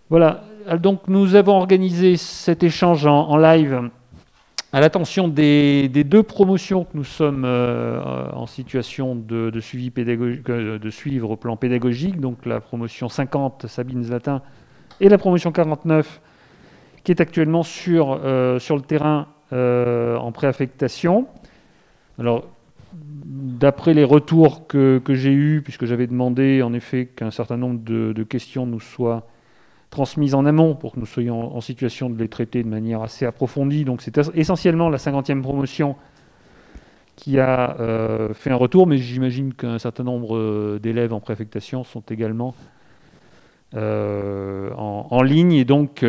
Voilà, donc nous avons organisé cet échange en live à l'attention des deux promotions que nous sommes en situation de suivi pédagogique, de suivre au plan pédagogique, donc la promotion 50, Sabine Zlatin, et la promotion 49, qui est actuellement sur le terrain en préaffectation. Alors, d'après les retours que j'ai eus, puisque j'avais demandé en effet qu'un certain nombre de questions nous soient transmises en amont pour que nous soyons en situation de les traiter de manière assez approfondie. Donc c'est essentiellement la 50e promotion qui a fait un retour, mais j'imagine qu'un certain nombre d'élèves en préaffectation sont également en ligne et donc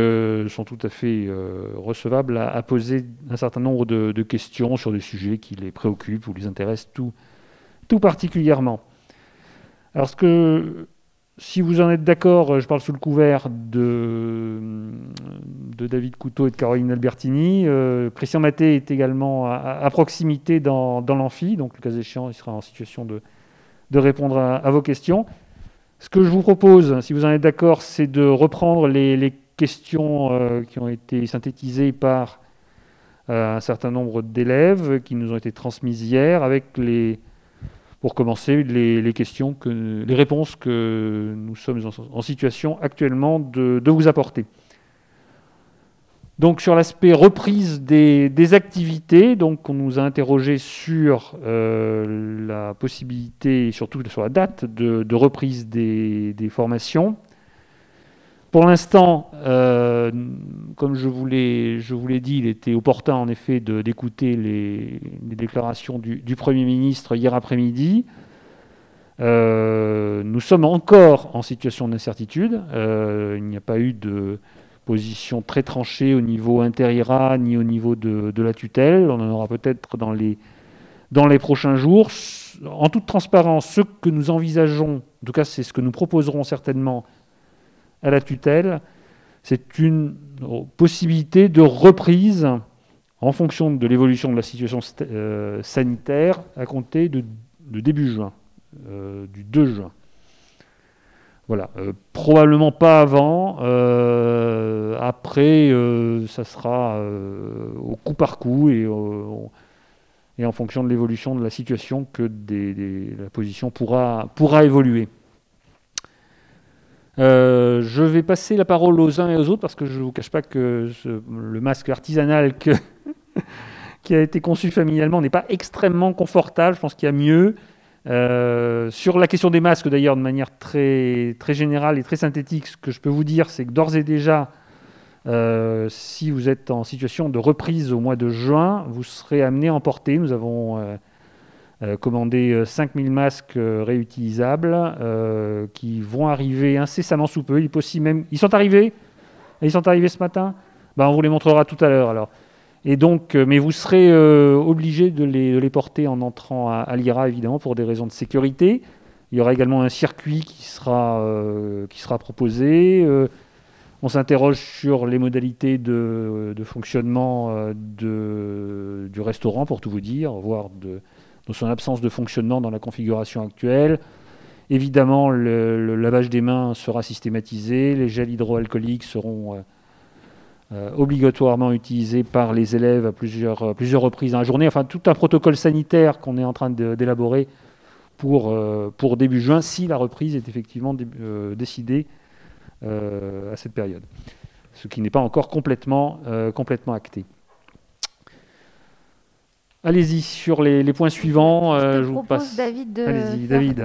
sont tout à fait recevables à poser un certain nombre de questions sur des sujets qui les préoccupent ou les intéressent tout particulièrement. Alors si vous en êtes d'accord, je parle sous le couvert de David Couteau et de Caroline Albertini. Christian Maté est également à proximité dans l'amphi, donc le cas échéant, il sera en situation de répondre à vos questions. Ce que je vous propose, si vous en êtes d'accord, c'est de reprendre les questions qui ont été synthétisées par un certain nombre d'élèves qui nous ont été transmises hier, avec pour commencer, les réponses que nous sommes en situation actuellement de vous apporter. Donc sur l'aspect reprise des activités, donc on nous a interrogé sur la possibilité, et surtout sur la date de reprise des formations. Pour l'instant, comme je vous l'ai dit, il était opportun en effet d'écouter les déclarations du Premier ministre hier après-midi. Nous sommes encore en situation d'incertitude. Il n'y a pas eu de position très tranchée au niveau inter-IRA ni au niveau de la tutelle. On en aura peut-être dans les prochains jours. En toute transparence, ce que nous envisageons, en tout cas c'est ce que nous proposerons certainement à la tutelle, c'est une possibilité de reprise en fonction de l'évolution de la situation sanitaire à compter de début juin, du 2 juin. Voilà, probablement pas avant. Après, ça sera au coup par coup et en fonction de l'évolution de la situation que la position pourra évoluer. Je vais passer la parole aux uns et aux autres parce que je ne vous cache pas que le masque artisanal qui a été conçu familialement n'est pas extrêmement confortable. Je pense qu'il y a mieux. Sur la question des masques, d'ailleurs, de manière très, très générale et très synthétique, ce que je peux vous dire, c'est que d'ores et déjà, si vous êtes en situation de reprise au mois de juin, vous serez amené à emporter. Nous avons commandé 5000 masques réutilisables qui vont arriver incessamment sous peu. Il est possible même... Ils sont arrivés ce matin. On vous les montrera tout à l'heure. Alors. Et donc, mais vous serez obligé de les porter en entrant à l'IRA, évidemment, pour des raisons de sécurité. Il y aura également un circuit qui sera proposé. On s'interroge sur les modalités de fonctionnement du restaurant, pour tout vous dire, voire de son absence de fonctionnement dans la configuration actuelle. Évidemment, le lavage des mains sera systématisé. Les gels hydroalcooliques seront obligatoirement utilisés par les élèves à plusieurs reprises dans la journée. Enfin, tout un protocole sanitaire qu'on est en train d'élaborer pour début juin, si la reprise est effectivement décidée à cette période. Ce qui n'est pas encore complètement acté. Allez-y, sur les points suivants. Je vous propose, passe. David, Allez-y, David.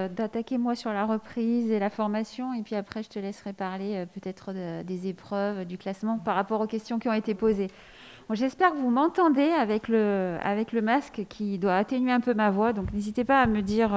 d'attaquer moi sur la reprise et la formation, et puis après je te laisserai parler peut-être des épreuves, du classement par rapport aux questions qui ont été posées. Bon, j'espère que vous m'entendez avec le masque qui doit atténuer un peu ma voix, donc n'hésitez pas à me dire...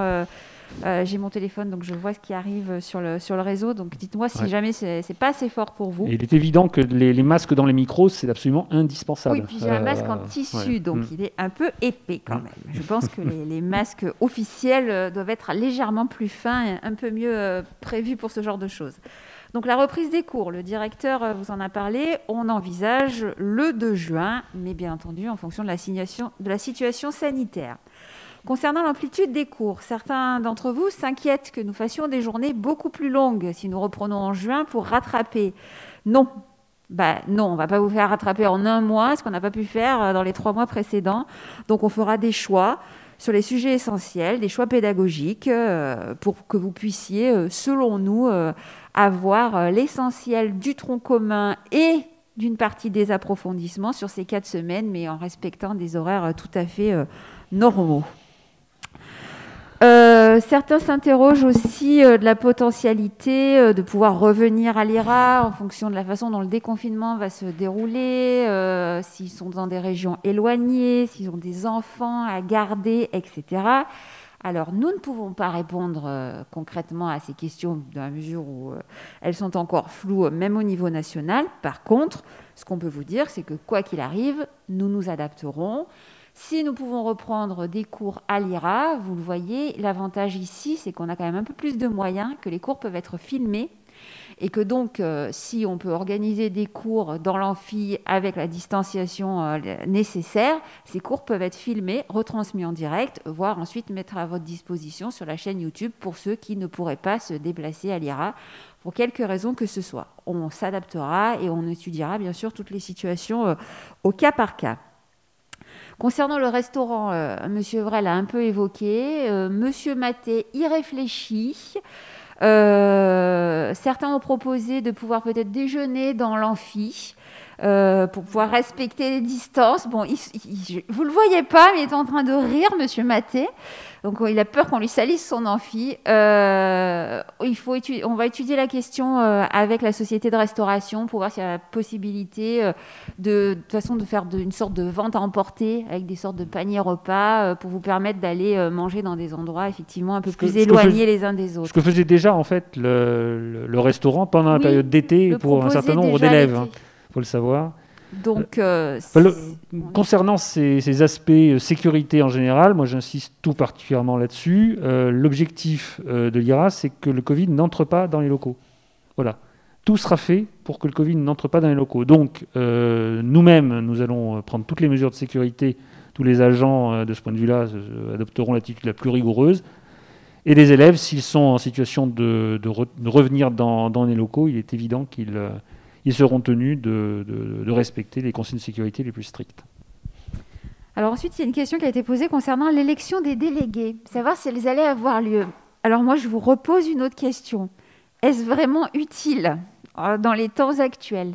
j'ai mon téléphone, donc je vois ce qui arrive sur le réseau. Donc dites-moi si jamais c'est pas assez fort pour vous. Et il est évident que les masques dans les micros, c'est absolument indispensable. Oui, puis j'ai un masque en tissu, donc il est un peu épais quand même. Je pense que les masques officiels doivent être légèrement plus fins et un peu mieux prévus pour ce genre de choses. Donc la reprise des cours, le directeur vous en a parlé, on envisage le 2 juin, mais bien entendu en fonction de la situation sanitaire. Concernant l'amplitude des cours, certains d'entre vous s'inquiètent que nous fassions des journées beaucoup plus longues si nous reprenons en juin pour rattraper. Non. Non, on ne va pas vous faire rattraper en un mois ce qu'on n'a pas pu faire dans les 3 mois précédents. Donc, on fera des choix sur les sujets essentiels, des choix pédagogiques pour que vous puissiez, selon nous, avoir l'essentiel du tronc commun et d'une partie des approfondissements sur ces 4 semaines, mais en respectant des horaires tout à fait normaux. Certains s'interrogent aussi de la potentialité de pouvoir revenir à l'IRA en fonction de la façon dont le déconfinement va se dérouler, s'ils sont dans des régions éloignées, s'ils ont des enfants à garder, etc. Alors, nous ne pouvons pas répondre concrètement à ces questions dans la mesure où elles sont encore floues, même au niveau national. Par contre, ce qu'on peut vous dire, c'est que quoi qu'il arrive, nous nous adapterons. Si nous pouvons reprendre des cours à l'IRA, vous le voyez, l'avantage ici, c'est qu'on a quand même un peu plus de moyens, que les cours peuvent être filmés et que donc, si on peut organiser des cours dans l'amphi avec la distanciation nécessaire, ces cours peuvent être filmés, retransmis en direct, voire ensuite mettre à votre disposition sur la chaîne YouTube pour ceux qui ne pourraient pas se déplacer à l'IRA pour quelque raison que ce soit. On s'adaptera et on étudiera bien sûr toutes les situations au cas par cas. Concernant le restaurant, M. Evrel l'a un peu évoqué. M. Maté y réfléchit. Certains ont proposé de pouvoir peut-être déjeuner dans l'amphi pour pouvoir respecter les distances. Bon, vous ne le voyez pas, mais il est en train de rire, M. Maté. Donc, il a peur qu'on lui salisse son amphi. On va étudier la question avec la société de restauration pour voir s'il y a la possibilité de toute façon de faire une sorte de vente à emporter avec des sortes de paniers repas pour vous permettre d'aller manger dans des endroits effectivement un peu plus éloignés les uns des autres. Ce que faisait déjà en fait le restaurant pendant la période d'été pour un certain nombre d'élèves. Il faut le savoir. Donc, concernant ces aspects sécurité en général, moi j'insiste tout particulièrement là-dessus. L'objectif de l'IRA, c'est que le Covid n'entre pas dans les locaux. Voilà. Tout sera fait pour que le Covid n'entre pas dans les locaux. Donc, nous-mêmes, nous allons prendre toutes les mesures de sécurité. Tous les agents, de ce point de vue-là, adopteront l'attitude la plus rigoureuse. Et les élèves, s'ils sont en situation de revenir dans les locaux, il est évident qu'ils seront tenus de respecter les consignes de sécurité les plus strictes. Alors ensuite, il y a une question qui a été posée concernant l'élection des délégués, savoir si elles allaient avoir lieu. Alors moi, je vous repose une autre question. Est-ce vraiment utile dans les temps actuels ?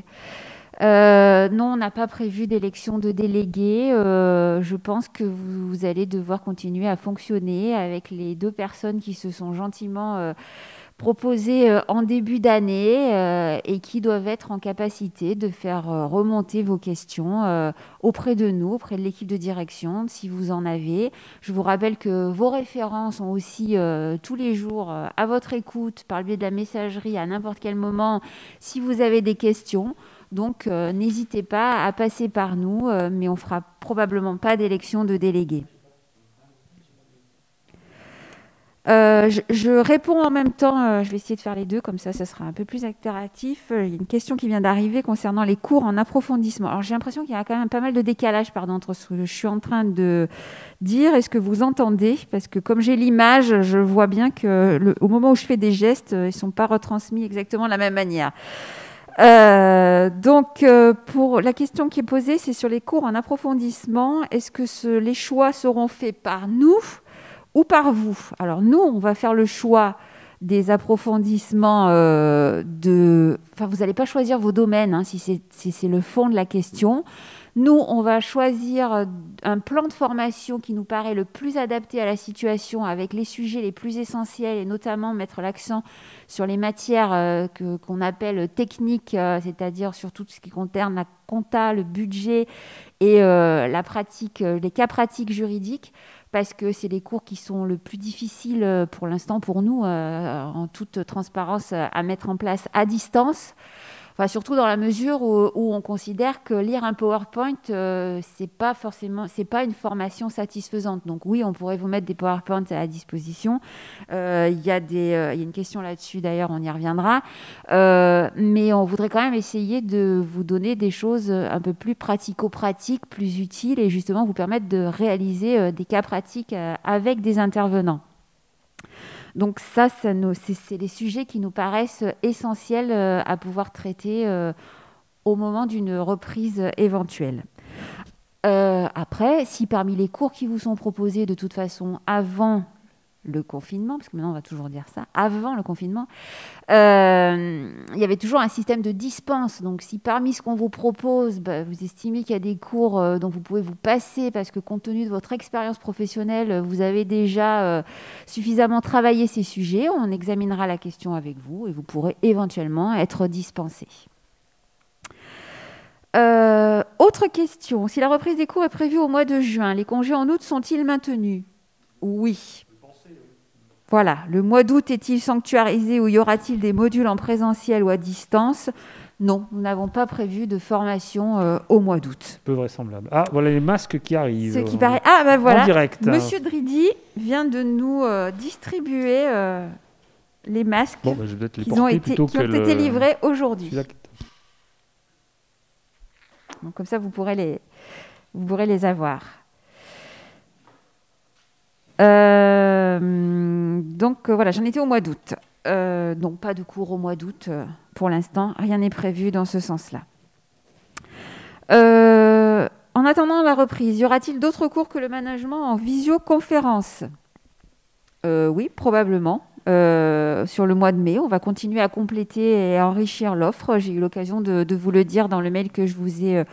Non, on n'a pas prévu d'élection de délégués. Je pense que vous allez devoir continuer à fonctionner avec les 2 personnes qui se sont gentiment proposées en début d'année et qui doivent être en capacité de faire remonter vos questions auprès de nous, auprès de l'équipe de direction, si vous en avez. Je vous rappelle que vos référents sont aussi tous les jours à votre écoute par le biais de la messagerie à n'importe quel moment si vous avez des questions. Donc, n'hésitez pas à passer par nous, mais on ne fera probablement pas d'élection de délégués. Je réponds en même temps, je vais essayer de faire les deux, comme ça sera un peu plus interactif. Il y a une question qui vient d'arriver concernant les cours en approfondissement. Alors, j'ai l'impression qu'il y a quand même pas mal de décalage entre ce que je suis en train de dire et ce que vous entendez, parce que comme j'ai l'image, je vois bien qu'au moment où je fais des gestes, ils ne sont pas retransmis exactement de la même manière. Pour la question qui est posée, c'est sur les cours en approfondissement. Est-ce que les choix seront faits par nous ou par vous ? Alors nous, on va faire le choix des approfondissements vous n'allez pas choisir vos domaines, si c'est le fond de la question. Nous, on va choisir un plan de formation qui nous paraît le plus adapté à la situation avec les sujets les plus essentiels et notamment mettre l'accent sur les matières qu'on appelle techniques, c'est-à-dire sur tout ce qui concerne la compta, le budget et la pratique, les cas pratiques juridiques, parce que c'est les cours qui sont le plus difficiles pour l'instant pour nous, en toute transparence, à mettre en place à distance. Enfin, surtout dans la mesure où on considère que lire un PowerPoint, c'est pas une formation satisfaisante. Donc oui, on pourrait vous mettre des PowerPoints à la disposition. Il y a une question là-dessus, d'ailleurs, on y reviendra. Mais on voudrait quand même essayer de vous donner des choses un peu plus pratico-pratiques, plus utiles, et justement vous permettre de réaliser des cas pratiques avec des intervenants. Donc ça, c'est les sujets qui nous paraissent essentiels à pouvoir traiter au moment d'une reprise éventuelle. Après, si parmi les cours qui vous sont proposés de toute façon avant le confinement, parce que maintenant on va toujours dire ça, avant le confinement, il y avait toujours un système de dispense. Donc si parmi ce qu'on vous propose, vous estimez qu'il y a des cours dont vous pouvez vous passer parce que compte tenu de votre expérience professionnelle, vous avez déjà suffisamment travaillé ces sujets, on examinera la question avec vous et vous pourrez éventuellement être dispensé. Autre question, si la reprise des cours est prévue au mois de juin, les congés en août sont-ils maintenus ? Oui. Voilà, le mois d'août est-il sanctuarisé ou y aura-t-il des modules en présentiel ou à distance ? Non, nous n'avons pas prévu de formation au mois d'août. Peu vraisemblable. Ah, voilà les masques qui arrivent. Ce qui paraît... Ah, ben voilà, en direct. Monsieur Dridi vient de nous distribuer les masques je vais peut-être les qui ont été livrés aujourd'hui. Donc comme ça, vous pourrez les avoir. Donc voilà, j'en étais au mois d'août. Donc pas de cours au mois d'août pour l'instant, rien n'est prévu dans ce sens-là. En attendant la reprise, y aura-t-il d'autres cours que le management en visioconférence ? Oui, probablement. Sur le mois de mai, on va continuer à compléter et à enrichir l'offre. J'ai eu l'occasion de vous le dire dans le mail que je vous ai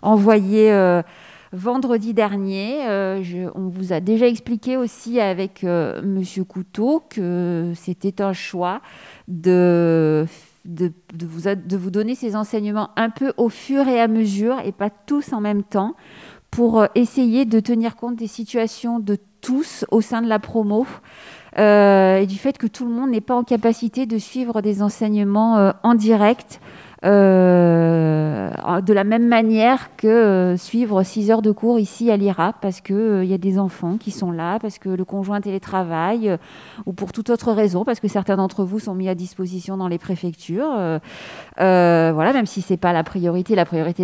envoyé vendredi dernier. On vous a déjà expliqué aussi avec Monsieur Couteau que c'était un choix de vous donner ces enseignements un peu au fur et à mesure et pas tous en même temps pour essayer de tenir compte des situations de tous au sein de la promo et du fait que tout le monde n'est pas en capacité de suivre des enseignements en direct de la même manière que suivre 6 heures de cours ici à l'IRA parce qu'il y a des enfants qui sont là, parce que le conjoint télétravaille ou pour toute autre raison, parce que certains d'entre vous sont mis à disposition dans les préfectures. Voilà, même si ce n'est pas la priorité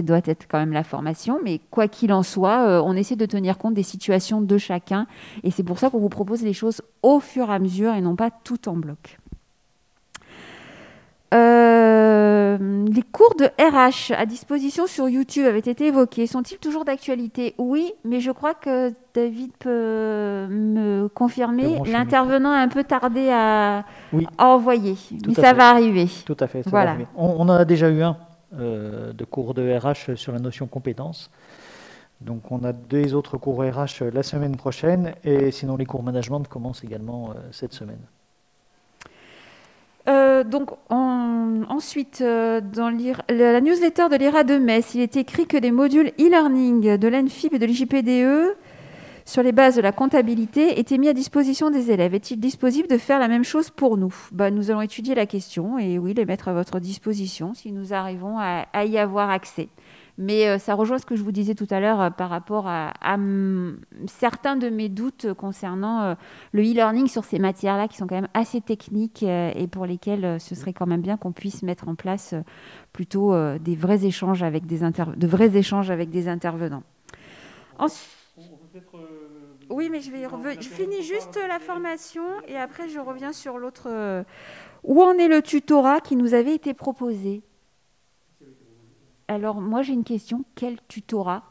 doit être quand même la formation, mais quoi qu'il en soit, on essaie de tenir compte des situations de chacun et c'est pour ça qu'on vous propose les choses au fur et à mesure et non pas tout en bloc. Les cours de RH à disposition sur YouTube avaient été évoqués. Sont-ils toujours d'actualité ? Oui, mais je crois que David peut me confirmer. L'intervenant a un peu tardé à envoyer, mais ça va arriver. Tout à fait, ça va arriver. On en a déjà eu un de cours de RH sur la notion compétence. Donc on a 2 autres cours RH la semaine prochaine et sinon les cours management commencent également cette semaine. Ensuite, dans la newsletter de l'IRA de Metz, il est écrit que des modules e-learning de l'ENFIP et de l'IJPDE sur les bases de la comptabilité étaient mis à disposition des élèves. Est-il possible de faire la même chose pour nous ? Nous allons étudier la question et oui, les mettre à votre disposition si nous arrivons à y avoir accès. Mais ça rejoint ce que je vous disais tout à l'heure par rapport à certains de mes doutes concernant le e-learning sur ces matières-là qui sont quand même assez techniques et pour lesquelles ce serait quand même bien qu'on puisse mettre en place plutôt des vrais échanges avec des intervenants. Oui, mais je finis juste la formation et après je reviens sur l'autre. Où en est le tutorat qui nous avait été proposé ? Alors, moi, j'ai une question. Quel tutorat ?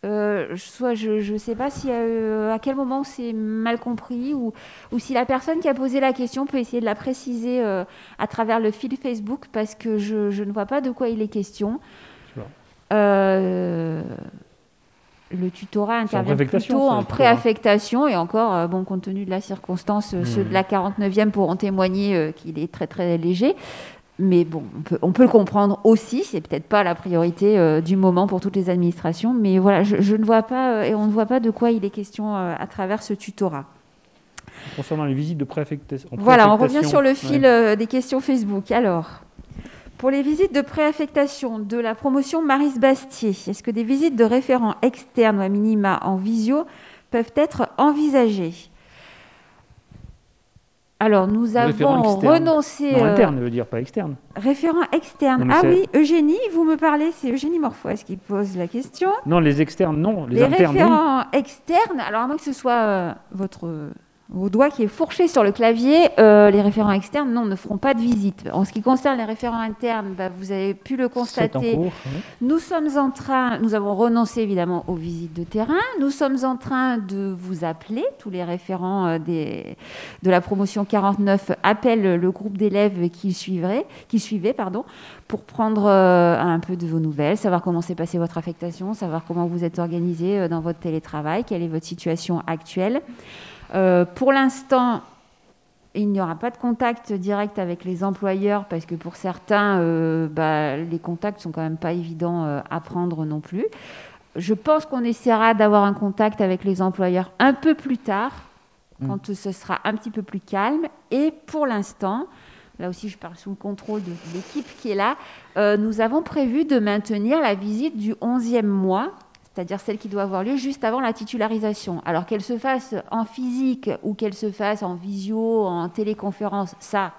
Je ne sais pas si à quel moment c'est mal compris ou si la personne qui a posé la question peut essayer de la préciser à travers le fil Facebook parce que je ne vois pas de quoi il est question. Le tutorat intervient plutôt en préaffectation et encore, compte tenu de la circonstance, ceux de la 49e pourront témoigner qu'il est très, très léger. Mais on peut le comprendre aussi, c'est peut-être pas la priorité du moment pour toutes les administrations, mais voilà, je ne vois pas, et on ne voit pas de quoi il est question à travers ce tutorat. Concernant les visites de préaffectation. Voilà, on revient sur le fil des questions Facebook. Alors, Pour les visites de préaffectation de la promotion Maryse Bastier, est-ce que des visites de référents externes ou à minima en visio peuvent être envisagées? Alors, nous avons renoncé... Non, interne, veut dire, pas externe. Référent externe. Non, ah oui, Eugénie, vous me parlez, c'est Eugénie Morfoise qui pose la question. Non, les externes, non. Les internes, référents externes, alors à moins que ce soit vos doigts qui est fourché sur le clavier, les référents externes, non, ne feront pas de visite. En ce qui concerne les référents internes, vous avez pu le constater. C'est en cours, oui. Nous avons renoncé évidemment aux visites de terrain. Nous sommes en train de vous appeler, tous les référents de la promotion 49 appellent le groupe d'élèves qui suivaient, pour prendre un peu de vos nouvelles, savoir comment s'est passée votre affectation, savoir comment vous êtes organisé dans votre télétravail, quelle est votre situation actuelle. Pour l'instant, il n'y aura pas de contact direct avec les employeurs parce que pour certains, les contacts sont quand même pas évidents à prendre non plus. Je pense qu'on essaiera d'avoir un contact avec les employeurs un peu plus tard, quand ce sera un petit peu plus calme. Et pour l'instant, là aussi je parle sous le contrôle de l'équipe qui est là, nous avons prévu de maintenir la visite du 11e mois, c'est-à-dire celle qui doit avoir lieu juste avant la titularisation. Alors qu'elle se fasse en physique ou qu'elle se fasse en visio, en téléconférence, ça,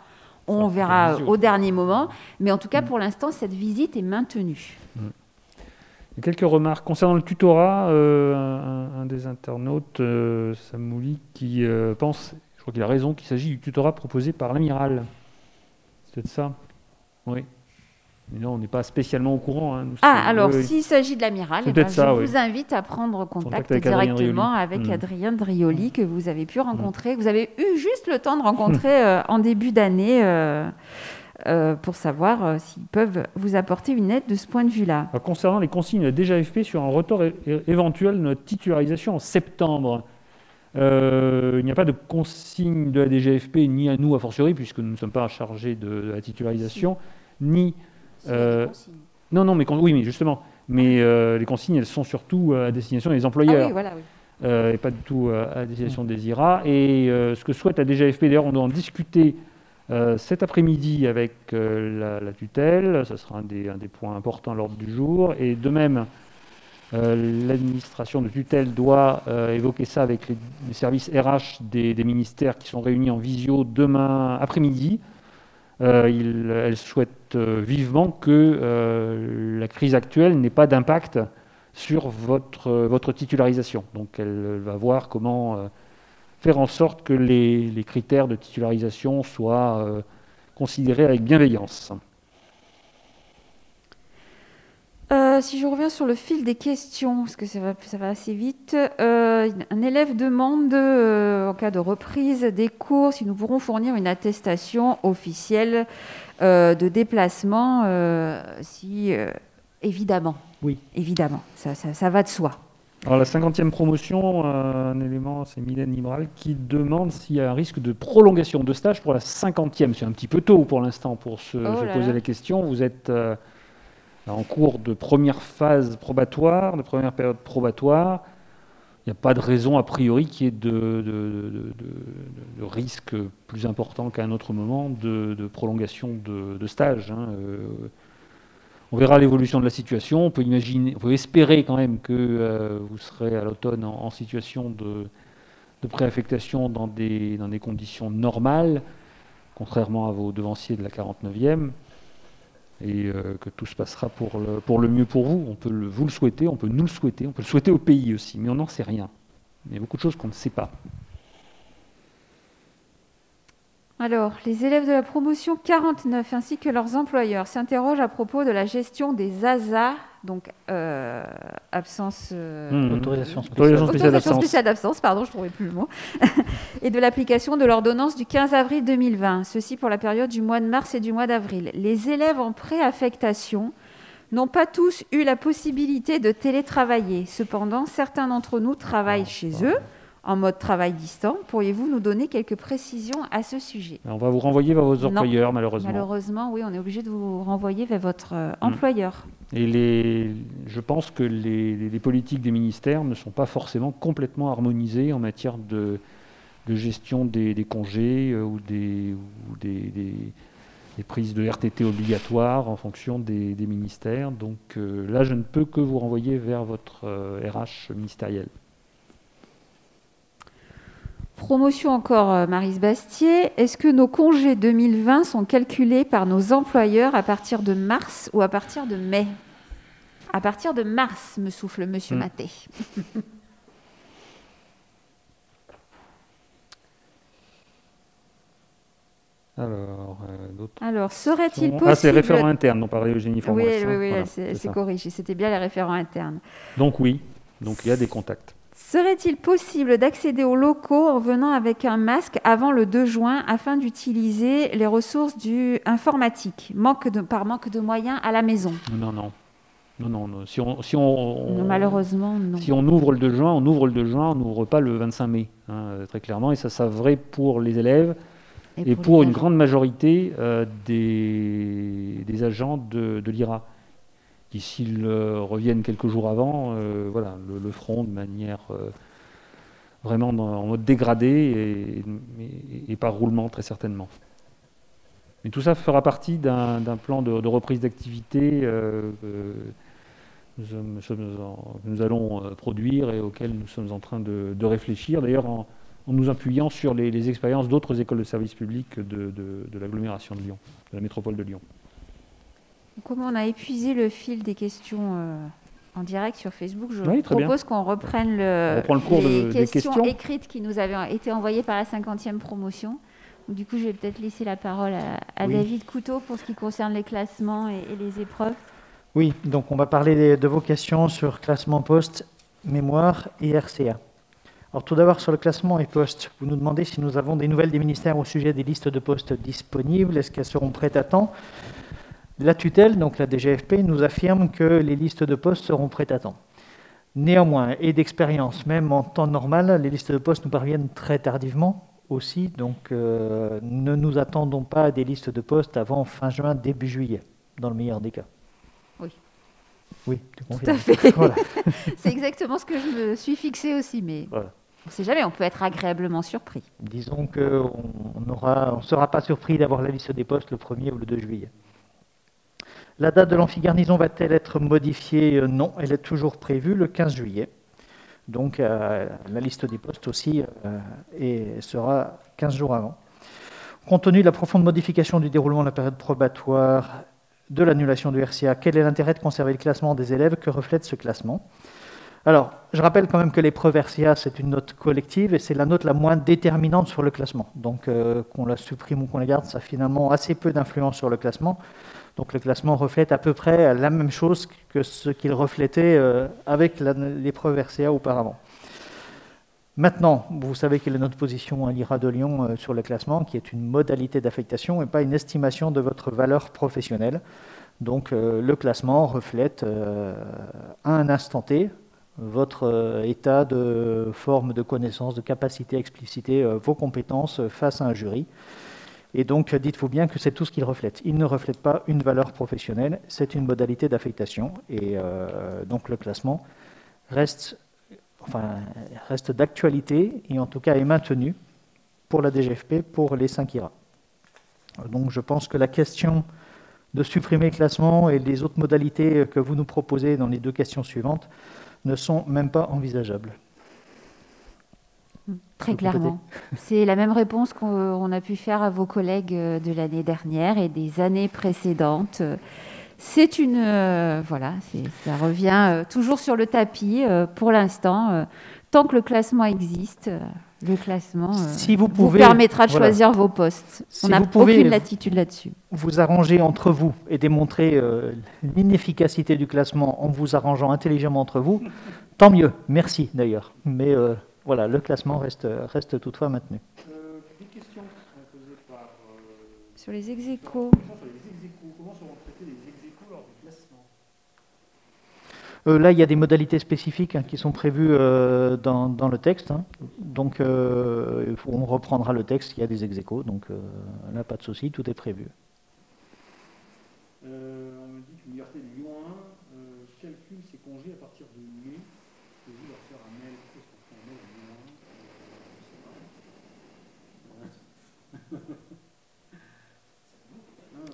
on verra au dernier moment. Mais en tout cas, pour l'instant, cette visite est maintenue. Il y a quelques remarques concernant le tutorat. Un des internautes, Samouli, qui pense, je crois qu'il a raison, qu'il s'agit du tutorat proposé par l'amiral. C'est peut-être ça? Oui. Mais non, on n'est pas spécialement au courant. S'il s'agit de l'amiral, je vous invite à prendre contact directement avec Adrien Drioli, que vous avez pu rencontrer. Vous avez eu juste le temps de rencontrer en début d'année pour savoir s'ils peuvent vous apporter une aide de ce point de vue-là. Alors, concernant les consignes de la DGAFP sur un retard éventuel de notre titularisation en septembre, il n'y a pas de consigne de la DGAFP, ni à nous a fortiori, puisque nous ne sommes pas chargés de la titularisation, ni... Non, mais justement. Mais les consignes, elles sont surtout à destination des employeurs. Et pas du tout à destination des IRA. Et ce que souhaite la DGAFP, d'ailleurs, on doit en discuter cet après-midi avec la tutelle. Ça sera un des points importants à l'ordre du jour. Et de même, l'administration de tutelle doit évoquer ça avec les services RH des ministères qui sont réunis en visio demain après-midi. Elle souhaite vivement que la crise actuelle n'ait pas d'impact sur votre titularisation. Donc elle va voir comment faire en sorte que les critères de titularisation soient considérés avec bienveillance. Si je reviens sur le fil des questions, parce que ça va assez vite, un élève demande, en cas de reprise des cours, si nous pourrons fournir une attestation officielle de déplacement, évidemment. Oui. Évidemment, ça va de soi. Alors la 50e promotion, un élément, c'est Mylène Libral qui demande s'il y a un risque de prolongation de stage pour la 50e. C'est un petit peu tôt pour l'instant pour se poser la question. Vous êtes... en cours de première phase probatoire, de première période probatoire, il n'y a pas de raison a priori qu'il y ait de risque plus important qu'à un autre moment de prolongation de stage. On verra l'évolution de la situation. On peut espérer quand même que vous serez à l'automne en situation de préaffectation dans des conditions normales, contrairement à vos devanciers de la 49e. Et que tout se passera pour le mieux pour vous. On peut vous le souhaiter, on peut nous le souhaiter, on peut le souhaiter au pays aussi, mais on n'en sait rien. Il y a beaucoup de choses qu'on ne sait pas. Alors, les élèves de la promotion 49 ainsi que leurs employeurs s'interrogent à propos de la gestion des ASA, donc absence... Autorisation spéciale d'absence, pardon, je ne trouvais plus le mot, et de l'application de l'ordonnance du 15 avril 2020, ceci pour la période du mois de mars et du mois d'avril. Les élèves en préaffectation n'ont pas tous eu la possibilité de télétravailler. Cependant, certains d'entre nous travaillent chez eux, en mode travail distant. Pourriez-vous nous donner quelques précisions à ce sujet? On va vous renvoyer vers vos employeurs, malheureusement. Malheureusement, oui, on est obligé de vous renvoyer vers votre employeur. Et je pense que les politiques des ministères ne sont pas forcément complètement harmonisées en matière de gestion des congés ou des les prises de RTT obligatoires en fonction des ministères. Donc là, je ne peux que vous renvoyer vers votre RH ministériel. Promotion encore, Maryse Bastier. Est-ce que nos congés 2020 sont calculés par nos employeurs à partir de mars ou à partir de mai? À partir de mars, me souffle Monsieur Maté. Alors, serait-il possible... c'est les référents internes dont parlait Eugénie Formouès. Oui, voilà, elle s'est corrigée. C'était bien les référents internes. Donc oui, donc il y a des contacts. Serait-il possible d'accéder aux locaux en venant avec un masque avant le 2 juin afin d'utiliser les ressources informatiques, par manque de moyens à la maison? Non. Non, malheureusement, non. Si on ouvre le 2 juin, on n'ouvre pas le 25 mai, très clairement. Et ça vrai pour les élèves et pour une grande majorité des agents de l'IRA, qui s'ils reviennent quelques jours avant, le feront de manière vraiment en mode dégradé et par roulement très certainement. Mais tout ça fera partie d'un plan de reprise d'activité nous allons produire et auquel nous sommes en train de réfléchir, d'ailleurs en nous appuyant sur les expériences d'autres écoles de services publics de l'agglomération de Lyon, de la métropole de Lyon. Comme on a épuisé le fil des questions en direct sur Facebook, je propose bien qu'on reprenne le cours les des questions écrites qui nous avaient été envoyées par la 50e promotion. Donc, du coup, je vais peut-être laisser la parole à David Couteau pour ce qui concerne les classements et les épreuves. Oui, donc on va parler de vos questions sur classement poste, mémoire et RCA. Alors tout d'abord sur le classement et poste, vous nous demandez si nous avons des nouvelles des ministères au sujet des listes de postes disponibles, est-ce qu'elles seront prêtes à temps? La tutelle, donc la DGFP, nous affirme que les listes de postes seront prêtes à temps. Néanmoins, et d'expérience, même en temps normal, les listes de postes nous parviennent très tardivement aussi, donc ne nous attendons pas à des listes de postes avant fin juin, début juillet, dans le meilleur des cas. Oui, tu confirmes. Tout à fait. Voilà. C'est exactement ce que je me suis fixé aussi, mais voilà. On ne sait jamais, on peut être agréablement surpris. Disons qu'on ne sera pas surpris d'avoir la liste des postes le 1er ou le 2 juillet. La date de l'amphigarnison va-t-elle être modifiée? Non, elle est toujours prévue le 15 juillet. Donc la liste des postes aussi sera 15 jours avant. Compte tenu de la profonde modification du déroulement de la période probatoire, de l'annulation du RCA, quel est l'intérêt de conserver le classement des élèves? Que reflète ce classement? Alors, je rappelle quand même que l'épreuve RCA, c'est une note collective et c'est la note la moins déterminante sur le classement. Donc, qu'on la supprime ou qu'on la garde, ça a finalement assez peu d'influence sur le classement. Donc, le classement reflète à peu près la même chose que ce qu'il reflétait avec l'épreuve RCA auparavant. Maintenant, vous savez quelle est notre position à l'IRA de Lyon sur le classement, qui est une modalité d'affectation et pas une estimation de votre valeur professionnelle. Donc, le classement reflète à un instant T votre état de forme, de connaissance, de capacité à expliciter vos compétences face à un jury. Et donc, dites-vous bien que c'est tout ce qu'il reflète. Il ne reflète pas une valeur professionnelle, c'est une modalité d'affectation. Et donc, le classement reste d'actualité et en tout cas est maintenu pour la DGFP, pour les 5 IRA. Donc, je pense que la question de supprimer le classement et les autres modalités que vous nous proposez dans les 2 questions suivantes ne sont même pas envisageables. Très clairement. C'est la même réponse qu'on a pu faire à vos collègues de l'année dernière et des années précédentes. C'est ça revient toujours sur le tapis pour l'instant. Tant que le classement existe, le classement vous permettra de choisir vos postes. On n'a aucune latitude là-dessus. Vous arranger entre vous et démontrer l'inefficacité du classement en vous arrangeant intelligemment entre vous, tant mieux. Merci d'ailleurs. Mais voilà, le classement reste toutefois maintenu. Des questions sont posées par... Sur les ex-aequo. Comment seront traités les ex-aequo lors du classement? Là, il y a des modalités spécifiques qui sont prévues dans le texte. Donc, on reprendra le texte, il y a des ex-aequo. Donc, là, pas de souci, tout est prévu. On me dit que l'université de Lyon 1 calcule ses congés à partir de mai. Pouvez-vous leur faire un mail? Qu'est-ce qu'on fait un mail à Lyon 1?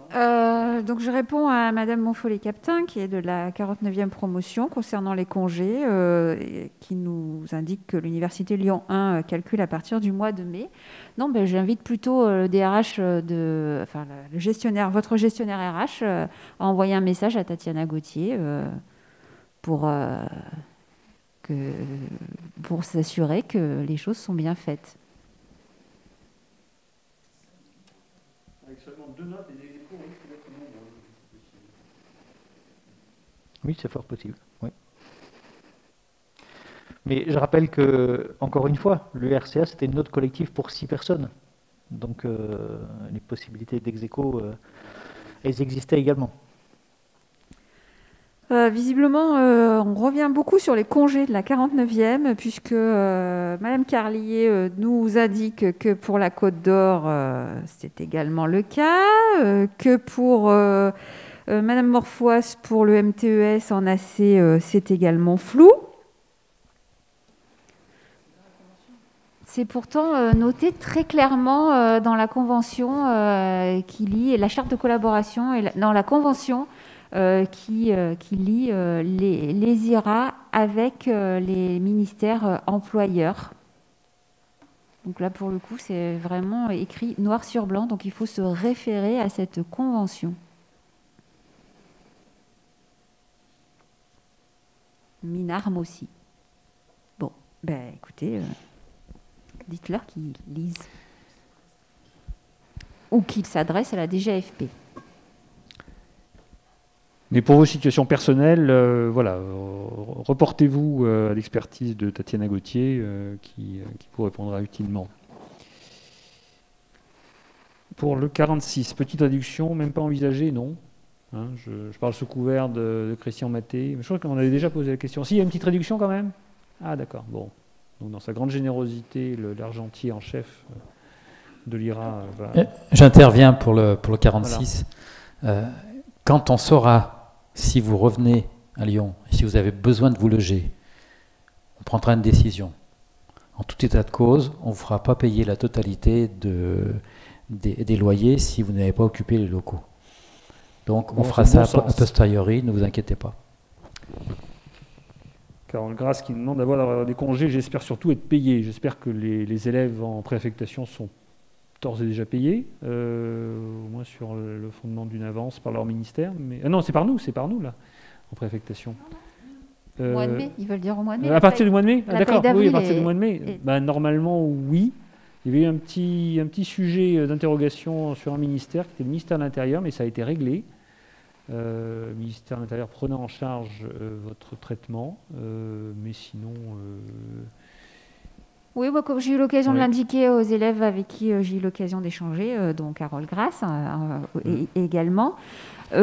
Donc je réponds à Madame Monfollet-Captin, qui est de la 49e promotion concernant les congés, et qui nous indique que l'Université Lyon 1 calcule à partir du mois de mai. Non, j'invite plutôt le DRH, le gestionnaire, votre gestionnaire RH, à envoyer un message à Tatiana Gauthier pour s'assurer que les choses sont bien faites. Avec seulement 2 notes et des échos, oui, c'est d'être nombreux. Oui, c'est fort possible. Oui. Mais je rappelle que, encore une fois, le RCA, c'était une note collective pour 6 personnes. Donc, les possibilités d'ex-aequo, elles existaient également. Visiblement, on revient beaucoup sur les congés de la 49e, puisque Madame Carlier nous indique que pour la Côte d'Or, c'est également le cas, que pour Madame Morfoise, pour le MTES en AC, c'est également flou. C'est pourtant noté très clairement dans la convention qui lie la charte de collaboration et dans la convention qui lie les IRA avec les ministères employeurs. Donc là, pour le coup, c'est vraiment écrit noir sur blanc, donc il faut se référer à cette convention. Minarme aussi. Bon, écoutez, dites-leur qu'ils lisent. Ou qu'ils s'adressent à la DGAFP. Mais pour vos situations personnelles, reportez-vous à l'expertise de Tatiana Gauthier qui vous répondra utilement. Pour le 46, petite réduction, même pas envisagée, non. Hein, je parle sous couvert de Christian Maté. Je crois qu'on avait déjà posé la question. Si, il y a une petite réduction quand même. Ah d'accord, bon. Donc dans sa grande générosité, l'argentier en chef de l'IRA... J'interviens pour le 46. Voilà. Quand on saura si vous revenez à Lyon et si vous avez besoin de vous loger, on prendra une décision. En tout état de cause, on ne vous fera pas payer la totalité des loyers si vous n'avez pas occupé les locaux. Donc on fera ça a posteriori, ne vous inquiétez pas. Carole Grasse qui nous demande d'avoir des congés, j'espère surtout être payé. J'espère que les élèves en préaffectation sont d'ores et déjà payés, au moins sur le fondement d'une avance par leur ministère. Mais non, c'est par nous là, en préaffectation. Au mois de mai, ils veulent dire au mois de mai. À partir du mois de mai, d'accord. Oui, à partir du mois de mai. Et... Normalement, oui. Il y avait eu un petit sujet d'interrogation sur un ministère, qui était le ministère de l'Intérieur, mais ça a été réglé. Le ministère de l'Intérieur prenait en charge votre traitement, mais sinon... Oui, comme j'ai eu l'occasion de l'indiquer aux élèves avec qui j'ai eu l'occasion d'échanger, dont Carole Grasse également, tout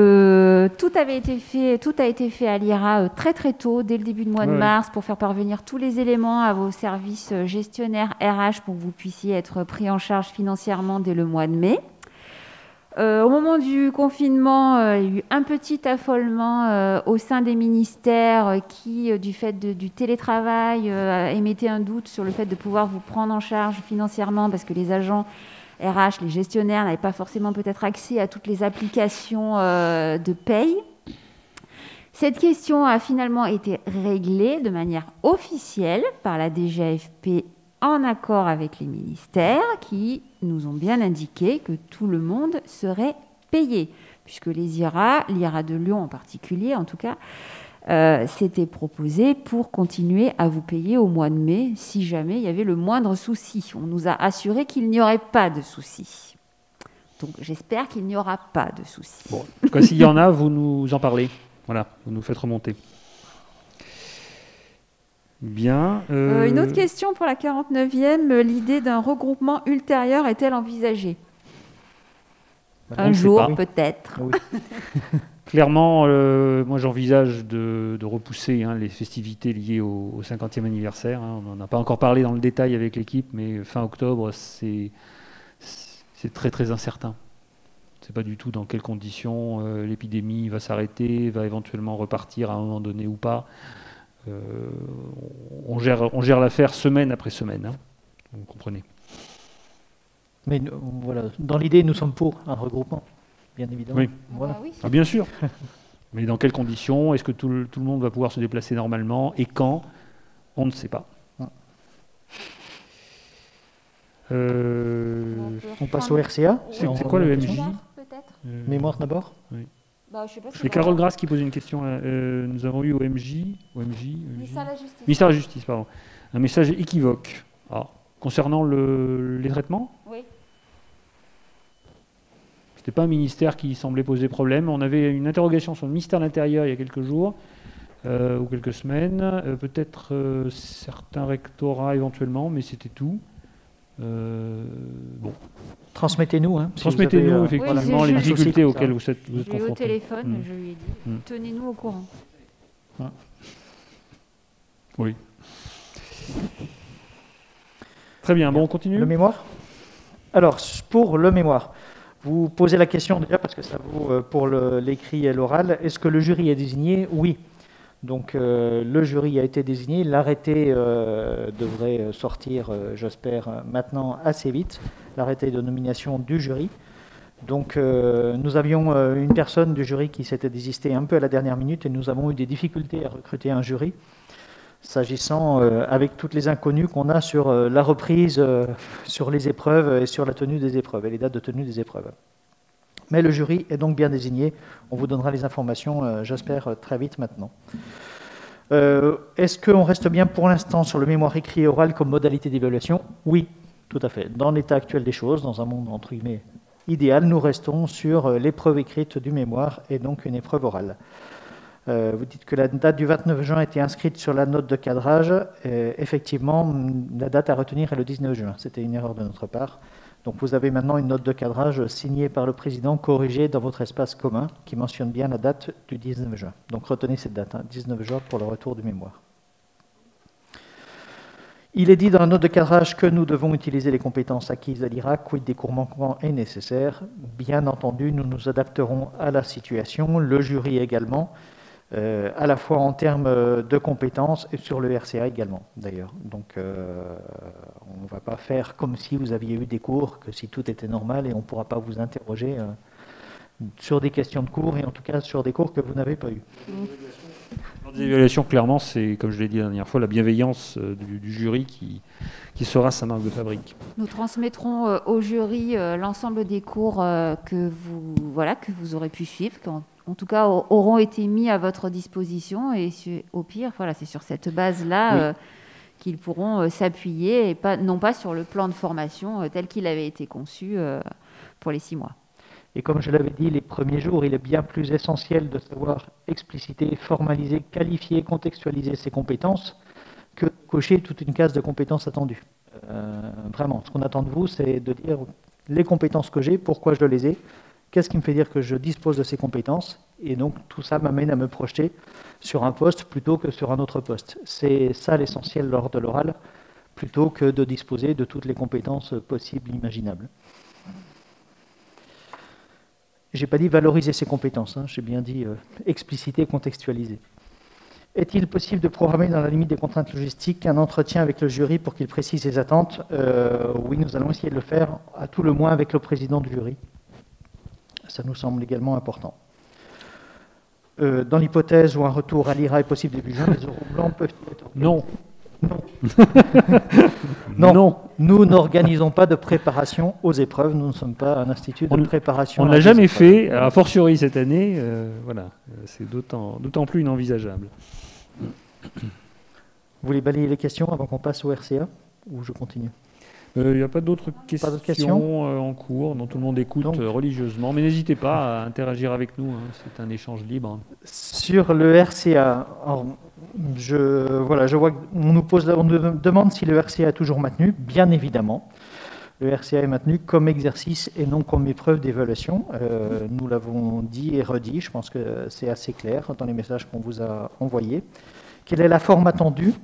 a été fait à l'IRA très très tôt, dès le début du mois de mars, pour faire parvenir tous les éléments à vos services gestionnaires RH pour que vous puissiez être pris en charge financièrement dès le mois de mai. Au moment du confinement, il y a eu un petit affolement au sein des ministères qui, du fait du télétravail, émettait un doute sur le fait de pouvoir vous prendre en charge financièrement parce que les agents RH, les gestionnaires n'avaient pas forcément peut-être accès à toutes les applications de paye. Cette question a finalement été réglée de manière officielle par la DGAFP en accord avec les ministères qui nous ont bien indiqué que tout le monde serait payé, puisque l'IRA de Lyon en particulier, en tout cas, s'était proposé pour continuer à vous payer au mois de mai si jamais il y avait le moindre souci. On nous a assuré qu'il n'y aurait pas de souci. Donc j'espère qu'il n'y aura pas de souci. Bon, en tout cas, s'il y en a, vous nous en parlez. Voilà, vous nous faites remonter. Bien. Une autre question pour la 49e. L'idée d'un regroupement ultérieur est-elle envisagée ? Un jour, peut-être. Oui. Clairement, moi j'envisage de repousser les festivités liées au 50e anniversaire. On n'en a pas encore parlé dans le détail avec l'équipe, mais fin octobre, c'est très très incertain. On ne sait pas du tout dans quelles conditions l'épidémie va s'arrêter, va éventuellement repartir à un moment donné ou pas. On gère l'affaire semaine après semaine, vous comprenez. Mais voilà, dans l'idée, nous sommes pour un regroupement. bien évidemment. Oui. Voilà. Ah oui. Ah, bien sûr. Mais dans quelles conditions? Est-ce que tout le monde va pouvoir se déplacer normalement? Et quand? On ne sait pas. On passe au RCA. C'est quoi le MJ? Peut-être. Mémoire d'abord. Bah, je sais pas. C'est Carole Grasse qui pose une question. Nous avons eu au MJ, Ministère de la Justice. Ministère de la Justice, pardon, un message équivoque. Alors, concernant les traitements, Oui. c'était pas un ministère qui semblait poser problème. On avait une interrogation sur le ministère de l'Intérieur il y a quelques jours ou quelques semaines. Peut-être certains rectorats éventuellement, mais c'était tout. Bon. Transmettez-nous. Hein, si Transmettez-nous vous avez, effectivement Oui, les je- difficultés je- auxquelles vous êtes Je l'ai eu au confrontés. téléphone, je lui ai dit, tenez-nous au courant. Oui. Très bien, bon, on continue. Le mémoire. Alors, pour le mémoire, vous posez la question déjà parce que ça vaut pour l'écrit et l'oral. Est-ce que le jury est désigné? Oui. Donc, le jury a été désigné. L'arrêté devrait sortir, j'espère, maintenant assez vite. L'arrêté de nomination du jury. Donc, nous avions une personne du jury qui s'était désistée un peu à la dernière minute et nous avons eu des difficultés à recruter un jury, s'agissant avec toutes les inconnues qu'on a sur la reprise, sur les épreuves et sur la tenue des épreuves et les dates de tenue des épreuves. Mais le jury est donc bien désigné. On vous donnera les informations, j'espère, très vite maintenant. Est-ce qu'on reste bien pour l'instant sur le mémoire écrit et oral comme modalité d'évaluation? Oui, tout à fait. Dans l'état actuel des choses, dans un monde entre guillemets idéal, nous restons sur l'épreuve écrite du mémoire et donc une épreuve orale. Vous dites que la date du 29 juin était inscrite sur la note de cadrage. Effectivement, la date à retenir est le 19 juin. C'était une erreur de notre part. Donc vous avez maintenant une note de cadrage signée par le président, corrigée dans votre espace commun, qui mentionne bien la date du 19 juin. Donc retenez cette date, 19 juin pour le retour du mémoire. Il est dit dans la note de cadrage que nous devons utiliser les compétences acquises à l'IRA, quid des cours manquants est nécessaire. Bien entendu, nous nous adapterons à la situation, le jury également, à la fois en termes de compétences et sur le RCA également, d'ailleurs. Donc, on ne va pas faire comme si vous aviez eu des cours, que si tout était normal, et on ne pourra pas vous interroger sur des questions de cours, et en tout cas sur des cours que vous n'avez pas eu. Dans des évaluations, clairement, c'est, comme je l'ai dit la dernière fois, la bienveillance du jury qui sera sa marque de fabrique. Nous transmettrons au jury l'ensemble des cours que vous aurez pu suivre, en tout cas auront été mis à votre disposition, et au pire, voilà, c'est sur cette base-là qu'ils pourront s'appuyer, et non pas sur le plan de formation tel qu'il avait été conçu pour les 6 mois. Et comme je l'avais dit les premiers jours, il est bien plus essentiel de savoir expliciter, formaliser, qualifier, contextualiser ses compétences que cocher toute une case de compétences attendues. Vraiment, ce qu'on attend de vous, c'est de dire les compétences que j'ai, pourquoi je les ai, qu'est-ce qui me fait dire que je dispose de ces compétences, et donc tout ça m'amène à me projeter sur un poste plutôt que sur un autre poste. C'est ça l'essentiel lors de l'oral, plutôt que de disposer de toutes les compétences possibles, imaginables. J'ai pas dit valoriser ses compétences, j'ai bien dit expliciter, contextualiser. Est-il possible de programmer dans la limite des contraintes logistiques un entretien avec le jury pour qu'il précise ses attentes? Oui, nous allons essayer de le faire, à tout le moins avec le président du jury. Ça nous semble également important. Dans l'hypothèse où un retour à l'IRA est possible début juin, les oraux blancs peuvent-ils être organisés? Non. Nous n'organisons pas de préparation aux épreuves. Nous ne sommes pas un institut de préparation. On ne l'a jamais fait, a fortiori cette année. Voilà, c'est d'autant plus inenvisageable. Vous voulez balayer les questions avant qu'on passe au RCA ou je continue? Il n'y a pas d'autres questions en cours dont tout le monde écoute religieusement, mais n'hésitez pas à interagir avec nous, c'est un échange libre. Sur le RCA, alors, je vois qu'on nous demande si le RCA est toujours maintenu. Bien évidemment, le RCA est maintenu comme exercice et non comme épreuve d'évaluation. Nous l'avons dit et redit, je pense que c'est assez clair dans les messages qu'on vous a envoyés. Quelle est la forme attendue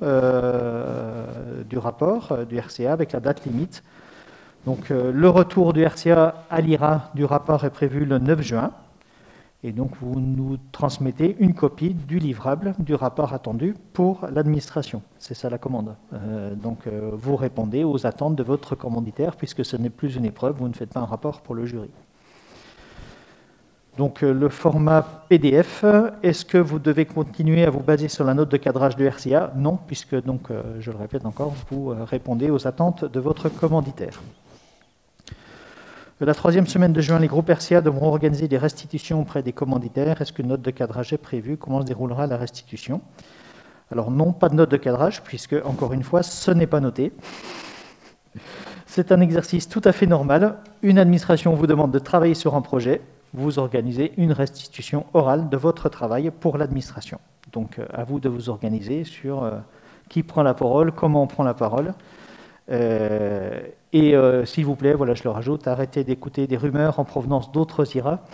du rapport du RCA avec la date limite? Donc, le retour du RCA à l'IRA du rapport est prévu le 9 juin. Et donc, vous nous transmettez une copie du livrable du rapport attendu pour l'administration. C'est ça la commande. Vous répondez aux attentes de votre commanditaire, puisque ce n'est plus une épreuve, vous ne faites pas un rapport pour le jury. Donc le format PDF, est-ce que vous devez continuer à vous baser sur la note de cadrage du RCA? Non, puisque, donc, je le répète encore, vous répondez aux attentes de votre commanditaire. La troisième semaine de juin, les groupes RCA devront organiser des restitutions auprès des commanditaires. Est-ce qu'une note de cadrage est prévue? Comment se déroulera la restitution? Alors non, pas de note de cadrage, puisque, encore une fois, ce n'est pas noté. C'est un exercice tout à fait normal. Une administration vous demande de travailler sur un projet. Vous organisez une restitution orale de votre travail pour l'administration. Donc, à vous de vous organiser sur qui prend la parole, comment on prend la parole. S'il vous plaît, voilà, je le rajoute, arrêtez d'écouter des rumeurs en provenance d'autres IRA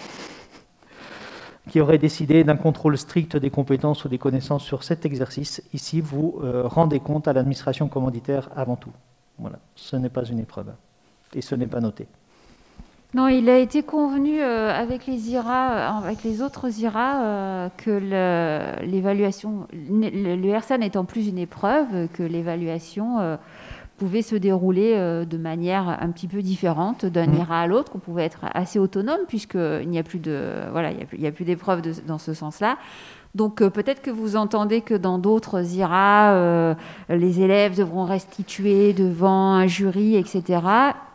qui auraient décidé d'un contrôle strict des compétences ou des connaissances sur cet exercice. Ici, vous rendez compte à l'administration commanditaire avant tout. Voilà, ce n'est pas une épreuve et ce n'est pas noté. Non, il a été convenu avec les IRA, avec les autres IRA, que l'évaluation, le RSA n'étant plus une épreuve, que l'évaluation pouvait se dérouler de manière un petit peu différente d'un IRA à l'autre, qu'on pouvait être assez autonome puisqu'il n'y a plus d'épreuve dans ce sens-là. Donc peut-être que vous entendez que dans d'autres IRA, les élèves devront restituer devant un jury, etc.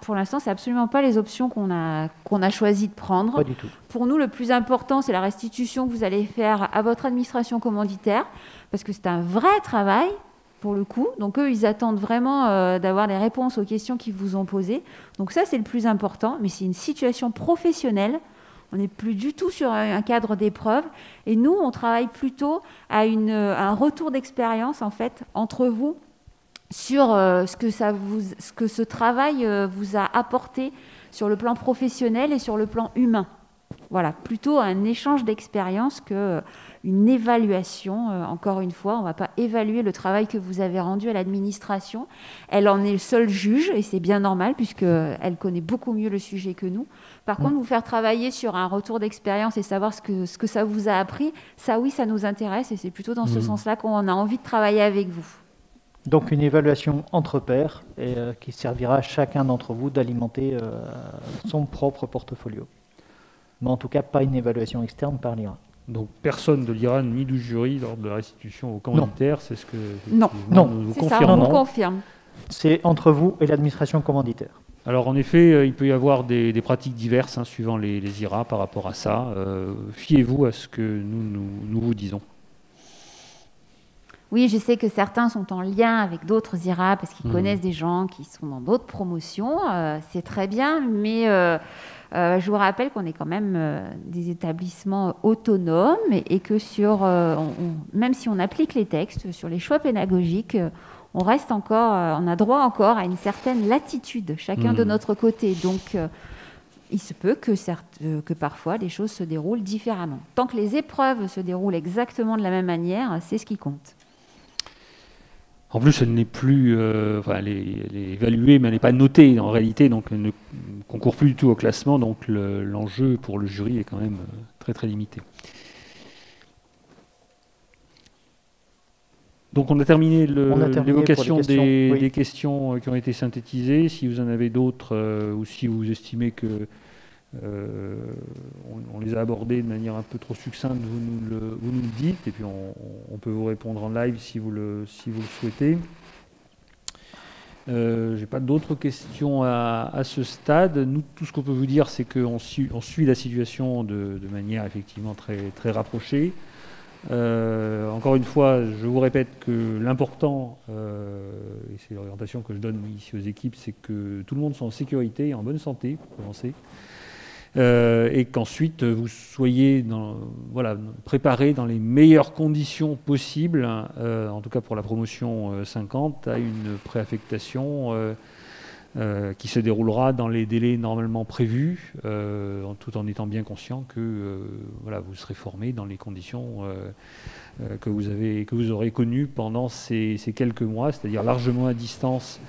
Pour l'instant, ce n'est absolument pas les options qu'on a choisi de prendre. Pas du tout. Pour nous, le plus important, c'est la restitution que vous allez faire à votre administration commanditaire, parce que c'est un vrai travail, pour le coup. Donc eux, ils attendent vraiment d'avoir les réponses aux questions qu'ils vous ont posées. Donc ça, c'est le plus important, mais c'est une situation professionnelle. On n'est plus du tout sur un cadre d'épreuve. Et nous, on travaille plutôt à un retour d'expérience, en fait, entre vous, sur ce que ce travail vous a apporté sur le plan professionnel et sur le plan humain. Voilà, plutôt un échange d'expérience qu'une évaluation. Encore une fois, on ne va pas évaluer le travail que vous avez rendu à l'administration. Elle en est le seul juge, et c'est bien normal, puisqu'elle connaît beaucoup mieux le sujet que nous. Par contre, vous faire travailler sur un retour d'expérience et savoir ce que ça vous a appris, ça oui, ça nous intéresse, et c'est plutôt dans ce sens-là qu'on a envie de travailler avec vous. Donc une évaluation entre pairs qui servira à chacun d'entre vous d'alimenter son propre portfolio. Mais en tout cas, pas une évaluation externe par l'IRA. Donc personne de l'IRA ni du jury lors de la restitution aux commanditaires, c'est ce que non, nous c'est ça, on nous confirme. C'est entre vous et l'administration commanditaire. Alors en effet, il peut y avoir des pratiques diverses suivant les IRA par rapport à ça. Fiez-vous à ce que nous vous disons. Oui, je sais que certains sont en lien avec d'autres IRA parce qu'ils connaissent des gens qui sont dans d'autres promotions. C'est très bien, mais je vous rappelle qu'on est quand même des établissements autonomes et que même si on applique les textes sur les choix pédagogiques, on reste encore, on a droit encore à une certaine latitude, chacun de notre côté. Donc, il se peut que parfois les choses se déroulent différemment. Tant que les épreuves se déroulent exactement de la même manière, c'est ce qui compte. En plus, elle n'est plus, elle est évaluée, mais elle n'est pas notée en réalité, donc elle ne concourt plus du tout au classement, donc l'enjeu pour le jury est quand même très très limité. Donc on a terminé l'évocation des questions qui ont été synthétisées. Si vous en avez d'autres ou si vous estimez que on les a abordées de manière un peu trop succincte, vous nous le dites et puis on peut vous répondre en live si vous le souhaitez. J'ai pas d'autres questions à ce stade. Nous, tout ce qu'on peut vous dire, c'est qu'on suit la situation de manière effectivement très, très rapprochée. Encore une fois, je vous répète que l'important, et c'est l'orientation que je donne ici aux équipes, c'est que tout le monde soit en sécurité et en bonne santé, pour commencer. Et qu'ensuite vous soyez préparés dans les meilleures conditions possibles, en tout cas pour la promotion 50, à une préaffectation qui se déroulera dans les délais normalement prévus, tout en étant bien conscient que vous serez formés dans les conditions que vous aurez connues pendant ces quelques mois, c'est-à-dire largement à distance.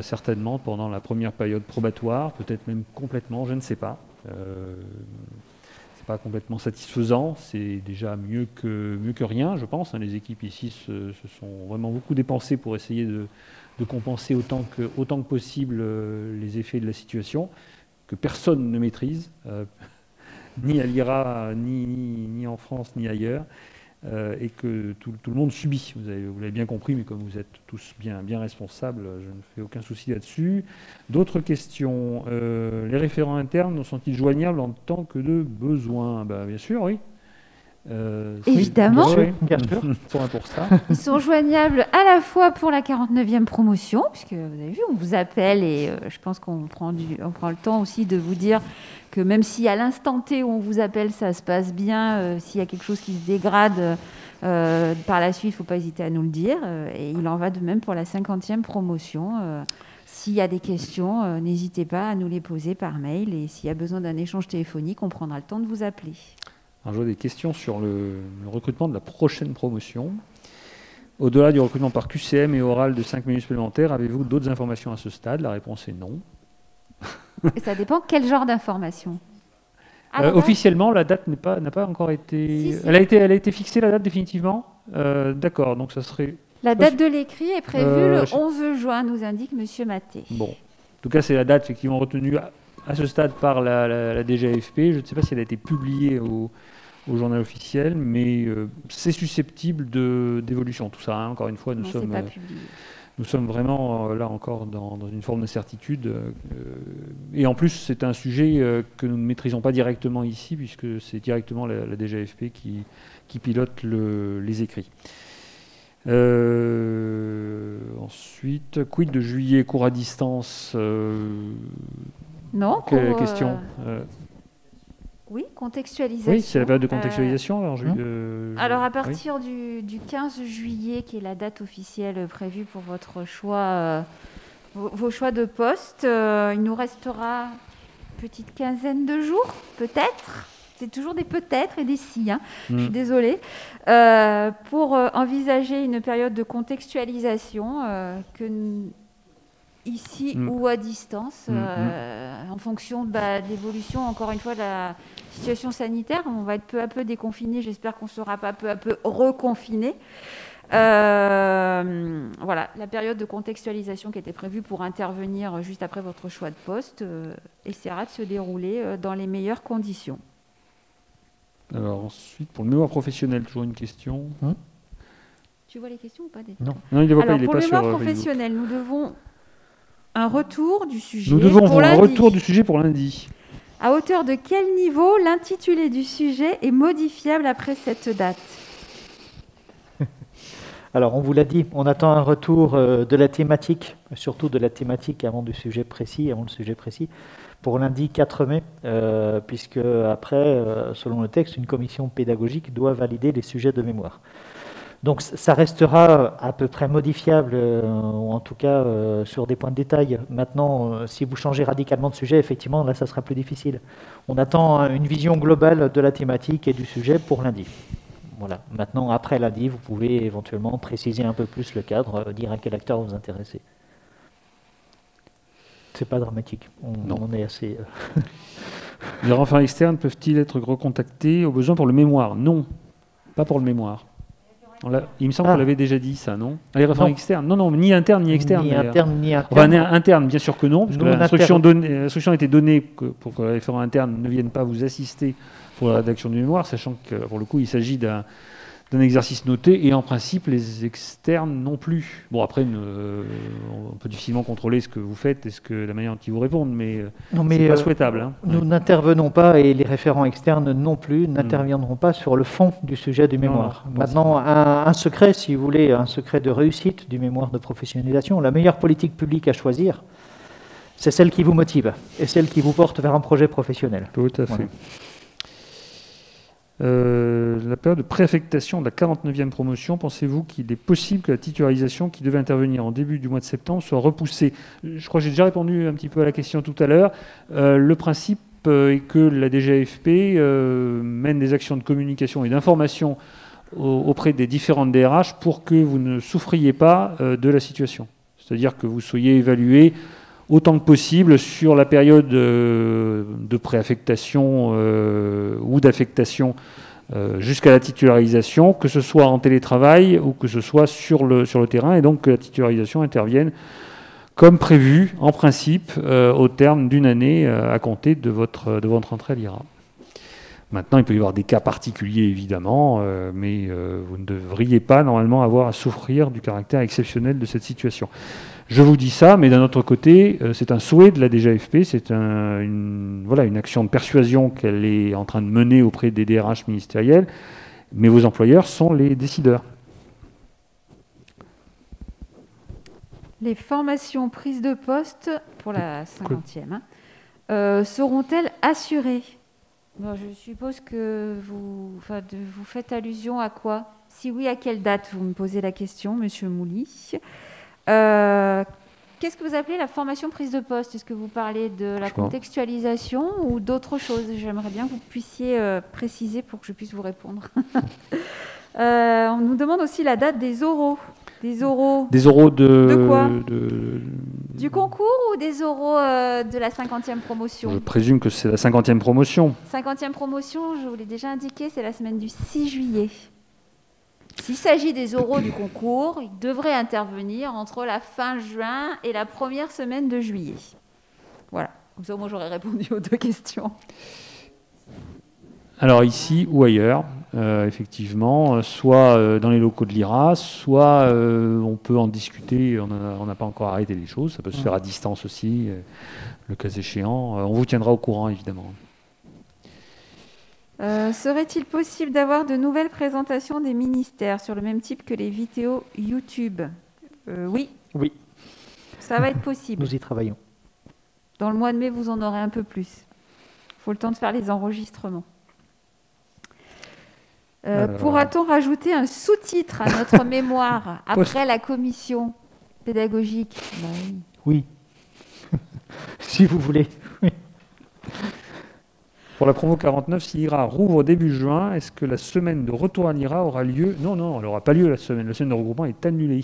Certainement pendant la première période probatoire, peut-être même complètement, je ne sais pas. C'est pas complètement satisfaisant, c'est déjà mieux que rien, je pense. Les équipes ici se sont vraiment beaucoup dépensées pour essayer de compenser autant que possible les effets de la situation, que personne ne maîtrise. ni à l'IRA, ni en France, ni ailleurs, et que tout le monde subit. Vous l'avez bien compris, mais comme vous êtes tous bien responsables, je ne fais aucun souci là-dessus. D'autres questions. Les référents internes sont-ils joignables en tant que de besoin? Bien sûr, oui. Évidemment. Oui, bien sûr. Pour ça. Ils sont joignables à la fois pour la 49e promotion, puisque vous avez vu, on vous appelle et je pense qu'on prend le temps aussi de vous dire que même si à l'instant T où on vous appelle, ça se passe bien, s'il y a quelque chose qui se dégrade par la suite, il ne faut pas hésiter à nous le dire. Et il en va de même pour la 50e promotion. S'il y a des questions, n'hésitez pas à nous les poser par mail. Et s'il y a besoin d'un échange téléphonique, on prendra le temps de vous appeler. Alors, je vois des questions sur le recrutement de la prochaine promotion. Au-delà du recrutement par QCM et oral de 5 minutes supplémentaires, avez-vous d'autres informations à ce stade? La réponse est non. Et ça dépend quel genre d'informations. Officiellement, la date n'a pas encore été... Si. Elle a été fixée, la date, définitivement? D'accord, donc ça serait... La date de l'écrit est prévue le 11 juin, nous indique M. Maté. Bon, en tout cas, c'est la date effectivement retenue à ce stade par la DGAFP. Je ne sais pas si elle a été publiée au journal officiel, mais c'est susceptible d'évolution. Tout ça, hein, encore une fois, nous sommes vraiment là encore dans une forme d'incertitude. Et en plus, c'est un sujet que nous ne maîtrisons pas directement ici, puisque c'est directement la DGAFP qui pilote les écrits. Ensuite, quid de juillet, cours à distance? Non. Quelle question? Oui, contextualisation. Oui, c'est la période de contextualisation. Alors, à partir du 15 juillet, qui est la date officielle prévue pour votre choix, vos choix de poste, il nous restera une petite quinzaine de jours, peut-être. C'est toujours des peut-être et des si, hein. Je suis désolée. Pour envisager une période de contextualisation ici ou à distance, en fonction de l'évolution, encore une fois, de la situation sanitaire. On va être peu à peu déconfiné. J'espère qu'on ne sera pas peu à peu reconfiné. Voilà, la période de contextualisation qui était prévue pour intervenir juste après votre choix de poste essaiera de se dérouler dans les meilleures conditions. Alors ensuite, pour le mémoire professionnel, toujours une question. Tu vois les questions ou pas? Non, il ne voit pas, il n'est pas sur pour le mémoire professionnel, nous devons un retour du sujet. Nous devons un retour du sujet pour lundi. À hauteur de quel niveau l'intitulé du sujet est modifiable après cette date? Alors, on vous l'a dit, on attend un retour de la thématique, surtout de la thématique avant le sujet précis, pour lundi 4 mai, puisque après, selon le texte, une commission pédagogique doit valider les sujets de mémoire. Donc ça restera à peu près modifiable, ou en tout cas sur des points de détail. Maintenant, si vous changez radicalement de sujet, effectivement, là, ça sera plus difficile. On attend une vision globale de la thématique et du sujet pour lundi. Voilà. Maintenant, après lundi, vous pouvez éventuellement préciser un peu plus le cadre, dire à quel acteur vous intéressez. C'est pas dramatique. On est assez... Les renforts externes peuvent-ils être recontactés au besoin pour le mémoire? Non, pas pour le mémoire. Il me semble qu'on l'avait déjà dit, ça, non? Les référents externes? Non, ni interne ni externe. Ni interne, ni interne. Enfin, interne, bien sûr que non, parce que l'instruction a été donnée pour que les référents internes ne viennent pas vous assister pour la rédaction du mémoire, sachant que, pour le coup, il s'agit d'un exercice noté, et en principe, les externes non plus. Bon, après, on peut difficilement contrôler ce que vous faites et la manière dont ils vous répondent, mais c'est pas souhaitable. Hein. Nous n'intervenons pas, et les référents externes non plus n'interviendront pas sur le fond du sujet du mémoire. Maintenant, un secret, si vous voulez, un secret de réussite du mémoire de professionnalisation, la meilleure politique publique à choisir, c'est celle qui vous motive et celle qui vous porte vers un projet professionnel. Tout à fait. Voilà. La période de préaffectation de la 49e promotion, pensez-vous qu'il est possible que la titularisation qui devait intervenir en début du mois de septembre soit repoussée? Je crois que j'ai déjà répondu un petit peu à la question tout à l'heure. Le principe est que la DGAFP mène des actions de communication et d'information auprès des différentes DRH pour que vous ne souffriez pas de la situation. C'est-à-dire que vous soyez évalué autant que possible sur la période de préaffectation ou d'affectation jusqu'à la titularisation, que ce soit en télétravail ou que ce soit sur le terrain, et donc que la titularisation intervienne comme prévu, en principe, au terme d'une année à compter de votre entrée à l'IRA. Maintenant, il peut y avoir des cas particuliers, évidemment, mais vous ne devriez pas, normalement, avoir à souffrir du caractère exceptionnel de cette situation. Je vous dis ça, mais d'un autre côté, c'est un souhait de la DGAFP, c'est une action de persuasion qu'elle est en train de mener auprès des DRH ministériels, mais vos employeurs sont les décideurs. Les formations prises de poste pour la 50e seront-elles assurées ? Bon, je suppose que vous faites allusion à quoi ? Si oui, à quelle date ? Vous me posez la question, Monsieur Mouly. Qu'est-ce que vous appelez la formation prise de poste ? Est-ce que vous parlez de la contextualisation ou d'autre chose ? J'aimerais bien que vous puissiez préciser pour que je puisse vous répondre. On nous demande aussi la date des oraux. Des oraux de quoi ? Du concours ou des oraux de la 50e promotion ? Je présume que c'est la 50e promotion. 50e promotion, je vous l'ai déjà indiqué, c'est la semaine du 6 juillet. S'il s'agit des oraux du concours, ils devraient intervenir entre la fin juin et la première semaine de juillet. Voilà. Comme ça, moi, j'aurais répondu aux deux questions. Alors ici ou ailleurs, effectivement, soit dans les locaux de l'IRA, soit on peut en discuter, on n'a pas encore arrêté les choses, ça peut se faire à distance aussi, le cas échéant. On vous tiendra au courant, évidemment. Serait-il possible d'avoir de nouvelles présentations des ministères sur le même type que les vidéos YouTube ? Oui. Oui. Ça va être possible. Nous y travaillons. Dans le mois de mai, vous en aurez un peu plus. Il faut le temps de faire les enregistrements. Pourra-t-on rajouter un sous-titre à notre mémoire après la commission pédagogique ? Oui. Si vous voulez. Oui. Pour la promo 49, si l'IRA rouvre début juin, est-ce que la semaine de retour à l'IRA aura lieu ? Non, elle n'aura pas lieu la semaine. La semaine de regroupement est annulée.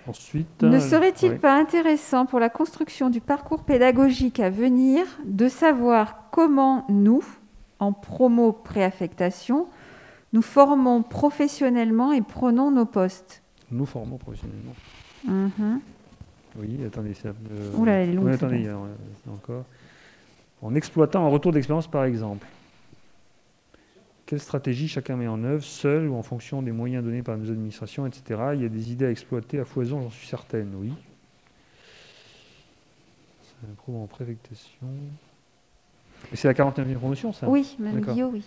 Ensuite, ne serait-il pas intéressant pour la construction du parcours pédagogique à venir de savoir comment nous, en promo préaffectation, nous formons professionnellement et prenons nos postes ? Nous formons professionnellement. Oui, attendez, ça. Oula, elle est longue. Attendez, encore. En exploitant un retour d'expérience, par exemple. Quelle stratégie chacun met en œuvre, seul ou en fonction des moyens donnés par nos administrations, etc. Il y a des idées à exploiter à foison, j'en suis certaine, oui. C'est un promo en préaffectation. Et c'est la 49e promotion, ça ? Oui, même Guillaume, oui.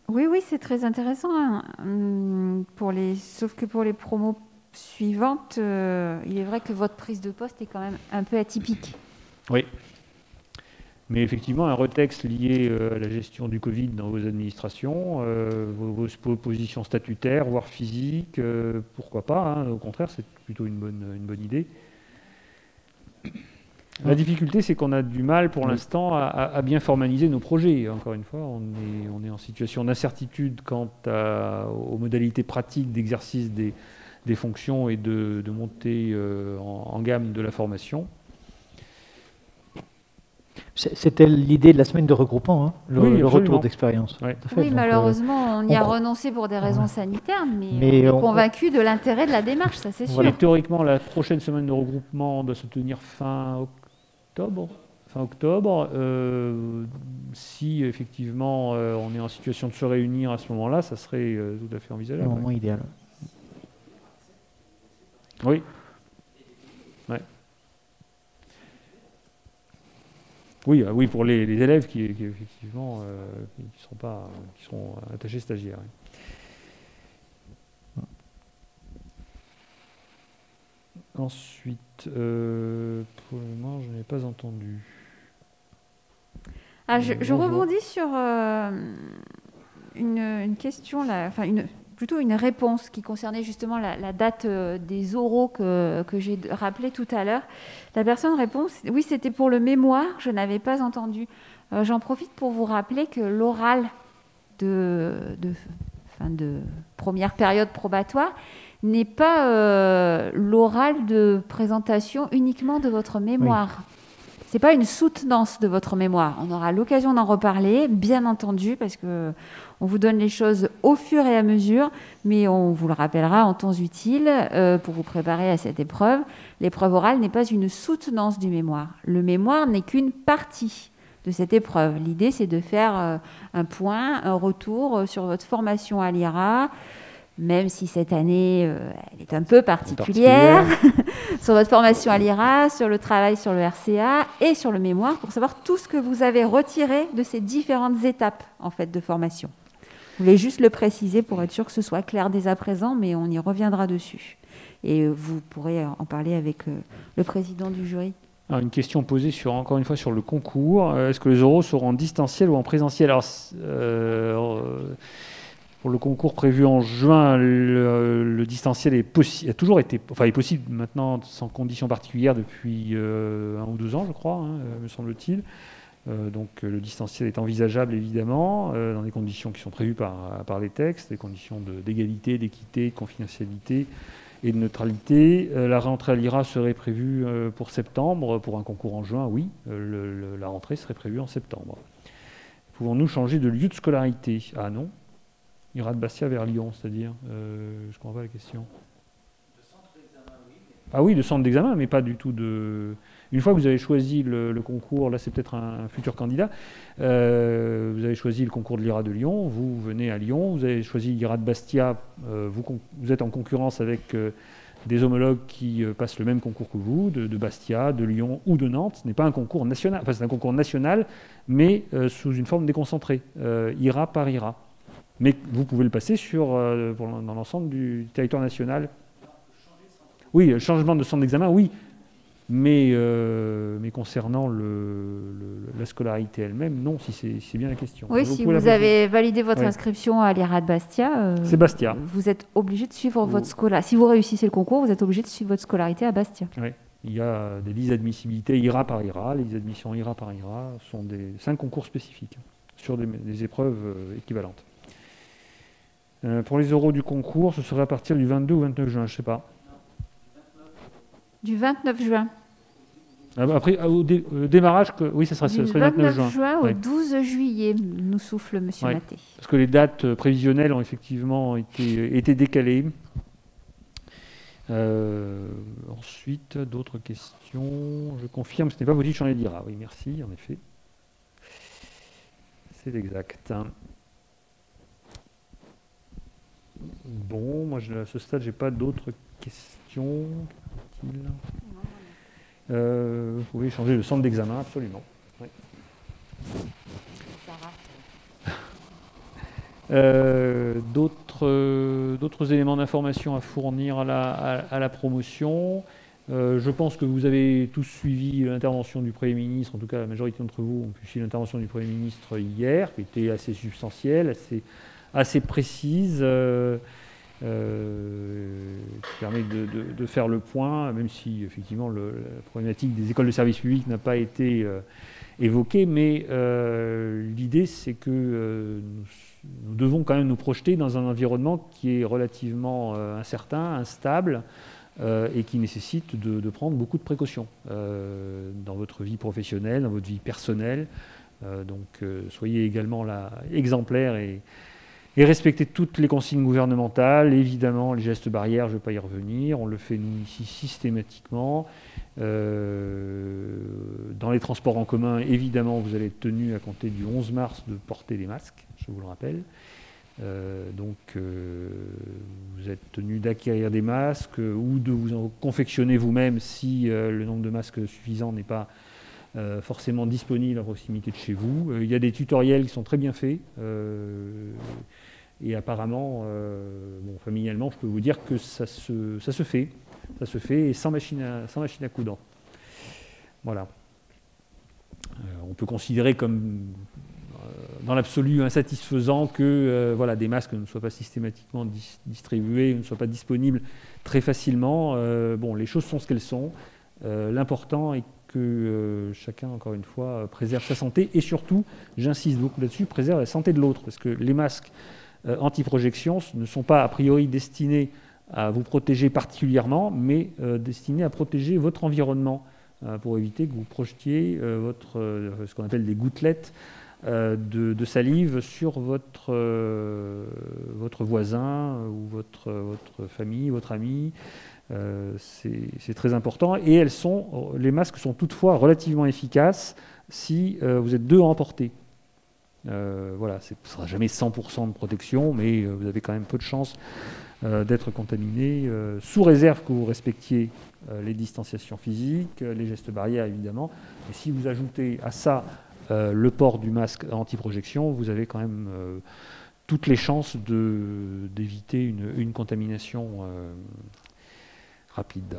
Oui, c'est très intéressant. Hein. Sauf que pour les promos suivantes, il est vrai que votre prise de poste est quand même un peu atypique. Oui. Mais effectivement, un retexte lié à la gestion du Covid dans vos administrations, vos positions statutaires, voire physiques, pourquoi pas, hein, au contraire, c'est plutôt une bonne idée. La difficulté, c'est qu'on a du mal pour l'instant à bien formaliser nos projets. Encore une fois, on est en situation d'incertitude quant aux modalités pratiques d'exercice des fonctions et de montée en gamme de la formation. C'était l'idée de la semaine de regroupement, hein, le retour d'expérience. Ouais. Oui, malheureusement, on y a renoncé pour des raisons sanitaires, mais on est convaincu de l'intérêt de la démarche, ça c'est sûr. Et théoriquement, la prochaine semaine de regroupement doit se tenir fin octobre. Si effectivement on est en situation de se réunir à ce moment-là, ça serait tout à fait envisageable. Le moment idéal. Oui. Ouais. Oui, pour les élèves qui effectivement qui seront attachés stagiaires. Oui. Ensuite, pour le moment, je n'ai pas entendu. Je rebondis sur une question là, plutôt une réponse qui concernait justement la date des oraux que j'ai rappelé tout à l'heure. La personne répond, oui, c'était pour le mémoire, je n'avais pas entendu. J'en profite pour vous rappeler que l'oral de première période probatoire n'est pas l'oral de présentation uniquement de votre mémoire. c'est pas une soutenance de votre mémoire. On aura l'occasion d'en reparler, bien entendu, parce que on vous donne les choses au fur et à mesure, mais on vous le rappellera en temps utile pour vous préparer à cette épreuve. L'épreuve orale n'est pas une soutenance du mémoire. Le mémoire n'est qu'une partie de cette épreuve. L'idée, c'est de faire un point, un retour sur votre formation à l'IRA, même si cette année, elle est un peu particulière, sur votre formation à l'IRA, sur le travail sur le RCA et sur le mémoire, pour savoir tout ce que vous avez retiré de ces différentes étapes en fait, de formation. Je voulais juste le préciser pour être sûr que ce soit clair dès à présent, mais on y reviendra dessus. Et vous pourrez en parler avec le président du jury. Alors, une question posée encore une fois sur le concours. Est-ce que les oraux seront en distanciel ou en présentiel? Alors, pour le concours prévu en juin, le distanciel est possible maintenant sans conditions particulières depuis 1 ou 2 ans, je crois, me semble-t-il. Donc le distanciel est envisageable évidemment dans des conditions qui sont prévues par les textes, des conditions d'égalité, d'équité, de confidentialité et de neutralité. La rentrée à l'IRA serait prévue pour septembre. Pour un concours en juin, oui, la rentrée serait prévue en septembre. Pouvons-nous changer de lieu de scolarité? Ah non. IRA de Bastia vers Lyon, c'est-à-dire je ne comprends pas la question. De centre d'examen, oui. Ah oui, de centre d'examen, mais pas du tout de... Une fois que vous avez choisi le concours, là c'est peut-être un futur candidat, vous avez choisi le concours de l'IRA de Lyon, vous venez à Lyon, vous avez choisi l'IRA de Bastia, vous êtes en concurrence avec des homologues qui passent le même concours que vous, de Bastia, de Lyon ou de Nantes. Ce n'est pas un concours national, enfin c'est un concours national, mais sous une forme déconcentrée, IRA par IRA. Mais vous pouvez le passer dans l'ensemble du territoire national. Oui, le changement de centre d'examen, oui. Mais concernant la scolarité elle-même, non, si c'est bien la question. Oui, si vous avez validé votre inscription à l'IRA de Bastia, c'est Bastia. Vous êtes obligé de suivre votre scolarité. Si vous réussissez le concours, vous êtes obligé de suivre votre scolarité à Bastia. Oui, il y a des listes d'admissibilité IRA par IRA. Les listes d'admission IRA par IRA sont 5 concours spécifiques sur des épreuves équivalentes. Pour les oraux du concours, ce serait à partir du 22 ou 29 juin, je ne sais pas. Du 29 juin. Après, au démarrage, oui, ça serait le 29 juin. Du 29 juin au 12 juillet, nous souffle M. Maté. Parce que les dates prévisionnelles ont effectivement été décalées. Ensuite, d'autres questions. Je confirme, ce n'est pas vous dites que j'en ai d'IRA. Oui, merci, en effet. C'est exact. Bon, moi, à ce stade, je n'ai pas d'autres questions. Vous pouvez changer le centre d'examen, absolument. Oui. D'autres éléments d'information à fournir à la promotion. Je pense que vous avez tous suivi l'intervention du Premier ministre, en tout cas la majorité d'entre vous ont pu suivre l'intervention du Premier ministre hier, qui était assez substantielle, assez précise. Qui permet de faire le point, même si effectivement la problématique des écoles de service public n'a pas été évoquée, mais l'idée c'est que nous devons quand même nous projeter dans un environnement qui est relativement incertain, instable, et qui nécessite de prendre beaucoup de précautions dans votre vie professionnelle, dans votre vie personnelle. Donc soyez également là exemplaires et respecter toutes les consignes gouvernementales. Évidemment, les gestes barrières, je ne vais pas y revenir, on le fait nous ici systématiquement. Dans les transports en commun, évidemment, vous allez être tenu à compter du 11 mars de porter des masques, je vous le rappelle. Vous êtes tenu d'acquérir des masques ou de vous en confectionner vous-même si le nombre de masques suffisant n'est pas forcément disponible à proximité de chez vous. Il y a des tutoriels qui sont très bien faits. Et apparemment, familialement, je peux vous dire que ça se fait. Ça se fait et sans machine à coudre. Voilà. On peut considérer comme, dans l'absolu, insatisfaisant que des masques ne soient pas systématiquement distribués, ne soient pas disponibles très facilement. Les choses sont ce qu'elles sont. L'important est que chacun, encore une fois, préserve sa santé et surtout, j'insiste beaucoup là-dessus, préserve la santé de l'autre. Parce que les masques anti-projection ne sont pas a priori destinés à vous protéger particulièrement, mais destinés à protéger votre environnement pour éviter que vous projetiez ce qu'on appelle des gouttelettes de salive sur votre voisin ou votre famille, votre ami. C'est très important. Et les masques sont toutefois relativement efficaces si vous êtes deux à en porter. Voilà, ce ne sera jamais 100% de protection, mais vous avez quand même peu de chances d'être contaminé, sous réserve que vous respectiez les distanciations physiques, les gestes barrières évidemment. Et si vous ajoutez à ça le port du masque anti-projection, vous avez quand même toutes les chances d'éviter une contamination rapide.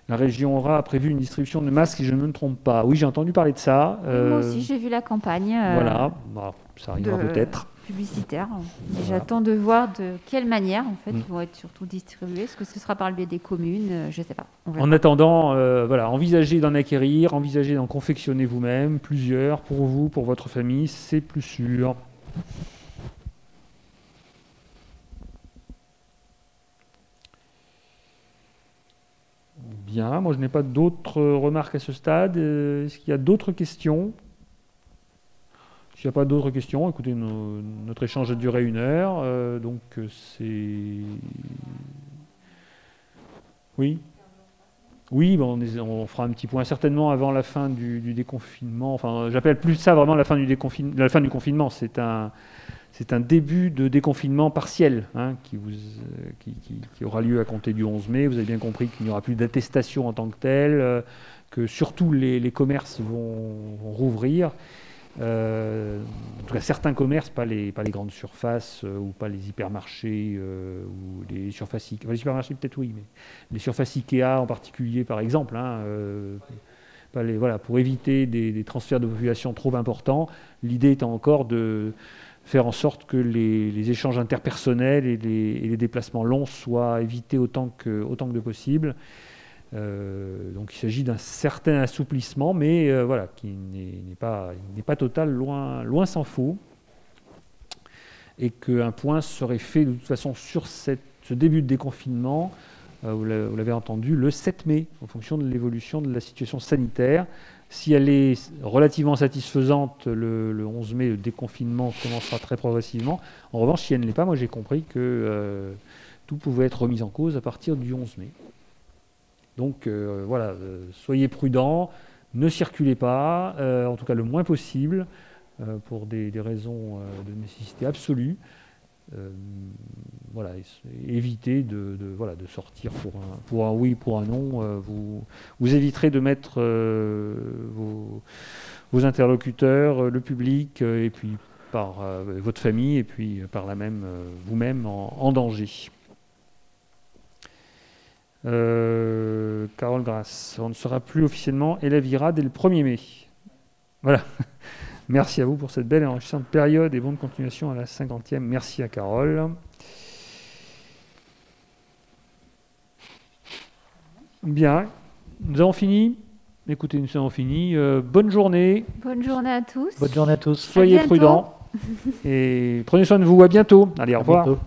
La région Aura a prévu une distribution de masques, si je ne me trompe pas. Oui, j'ai entendu parler de ça. Moi aussi, j'ai vu la campagne. Voilà, ça arrivera peut-être. Publicitaire. Voilà. J'attends de voir de quelle manière en fait, ils vont être surtout distribués. Est-ce que ce sera par le biais des communes? Je ne sais pas. En attendant, envisagez d'en acquérir, envisagez d'en confectionner vous-même, plusieurs, pour vous, pour votre famille, c'est plus sûr. Bien, moi je n'ai pas d'autres remarques à ce stade. Est-ce qu'il y a d'autres questions? S'il n'y a pas d'autres questions, écoutez, notre échange a duré 1 heure, donc c'est... Oui. Oui, on fera un petit point certainement avant la fin du déconfinement. Enfin, j'appelle plus ça vraiment la fin du confinement. C'est un début de déconfinement partiel qui aura lieu à compter du 11 mai. Vous avez bien compris qu'il n'y aura plus d'attestation en tant que telle, que surtout les commerces vont rouvrir. En tout cas, certains commerces, pas les grandes surfaces ou pas les hypermarchés ou les surfaces Ikea. Enfin, les supermarchés peut-être oui, mais les surfaces Ikea en particulier, par exemple. Pour éviter des transferts de population trop importants. L'idée étant encore de faire en sorte que les échanges interpersonnels et les déplacements longs soient évités autant que de possible. Donc il s'agit d'un certain assouplissement, mais qui n'est pas total, loin s'en faut. Et qu'un point serait fait de toute façon sur ce début de déconfinement, vous l'avez entendu, le 7 mai, en fonction de l'évolution de la situation sanitaire. Si elle est relativement satisfaisante, le 11 mai, le déconfinement commencera très progressivement. En revanche, si elle ne l'est pas, moi j'ai compris que tout pouvait être remis en cause à partir du 11 mai. Donc soyez prudents, ne circulez pas, en tout cas le moins possible, pour des raisons de nécessité absolue. Évitez de sortir pour un oui, pour un non. Vous éviterez de mettre vos interlocuteurs, le public, et puis par votre famille, et puis par là même vous-même en danger. Carole Grasse, on ne sera plus officiellement élève IRA dès le 1er mai. Voilà. Merci à vous pour cette belle et enrichissante période et bonne continuation à la 50e. Merci à Carole. Bien, nous avons fini. Écoutez, nous avons fini. Bonne journée. Bonne journée à tous. Bonne journée à tous. Soyez prudents et prenez soin de vous. À bientôt. Allez, au revoir. Bientôt.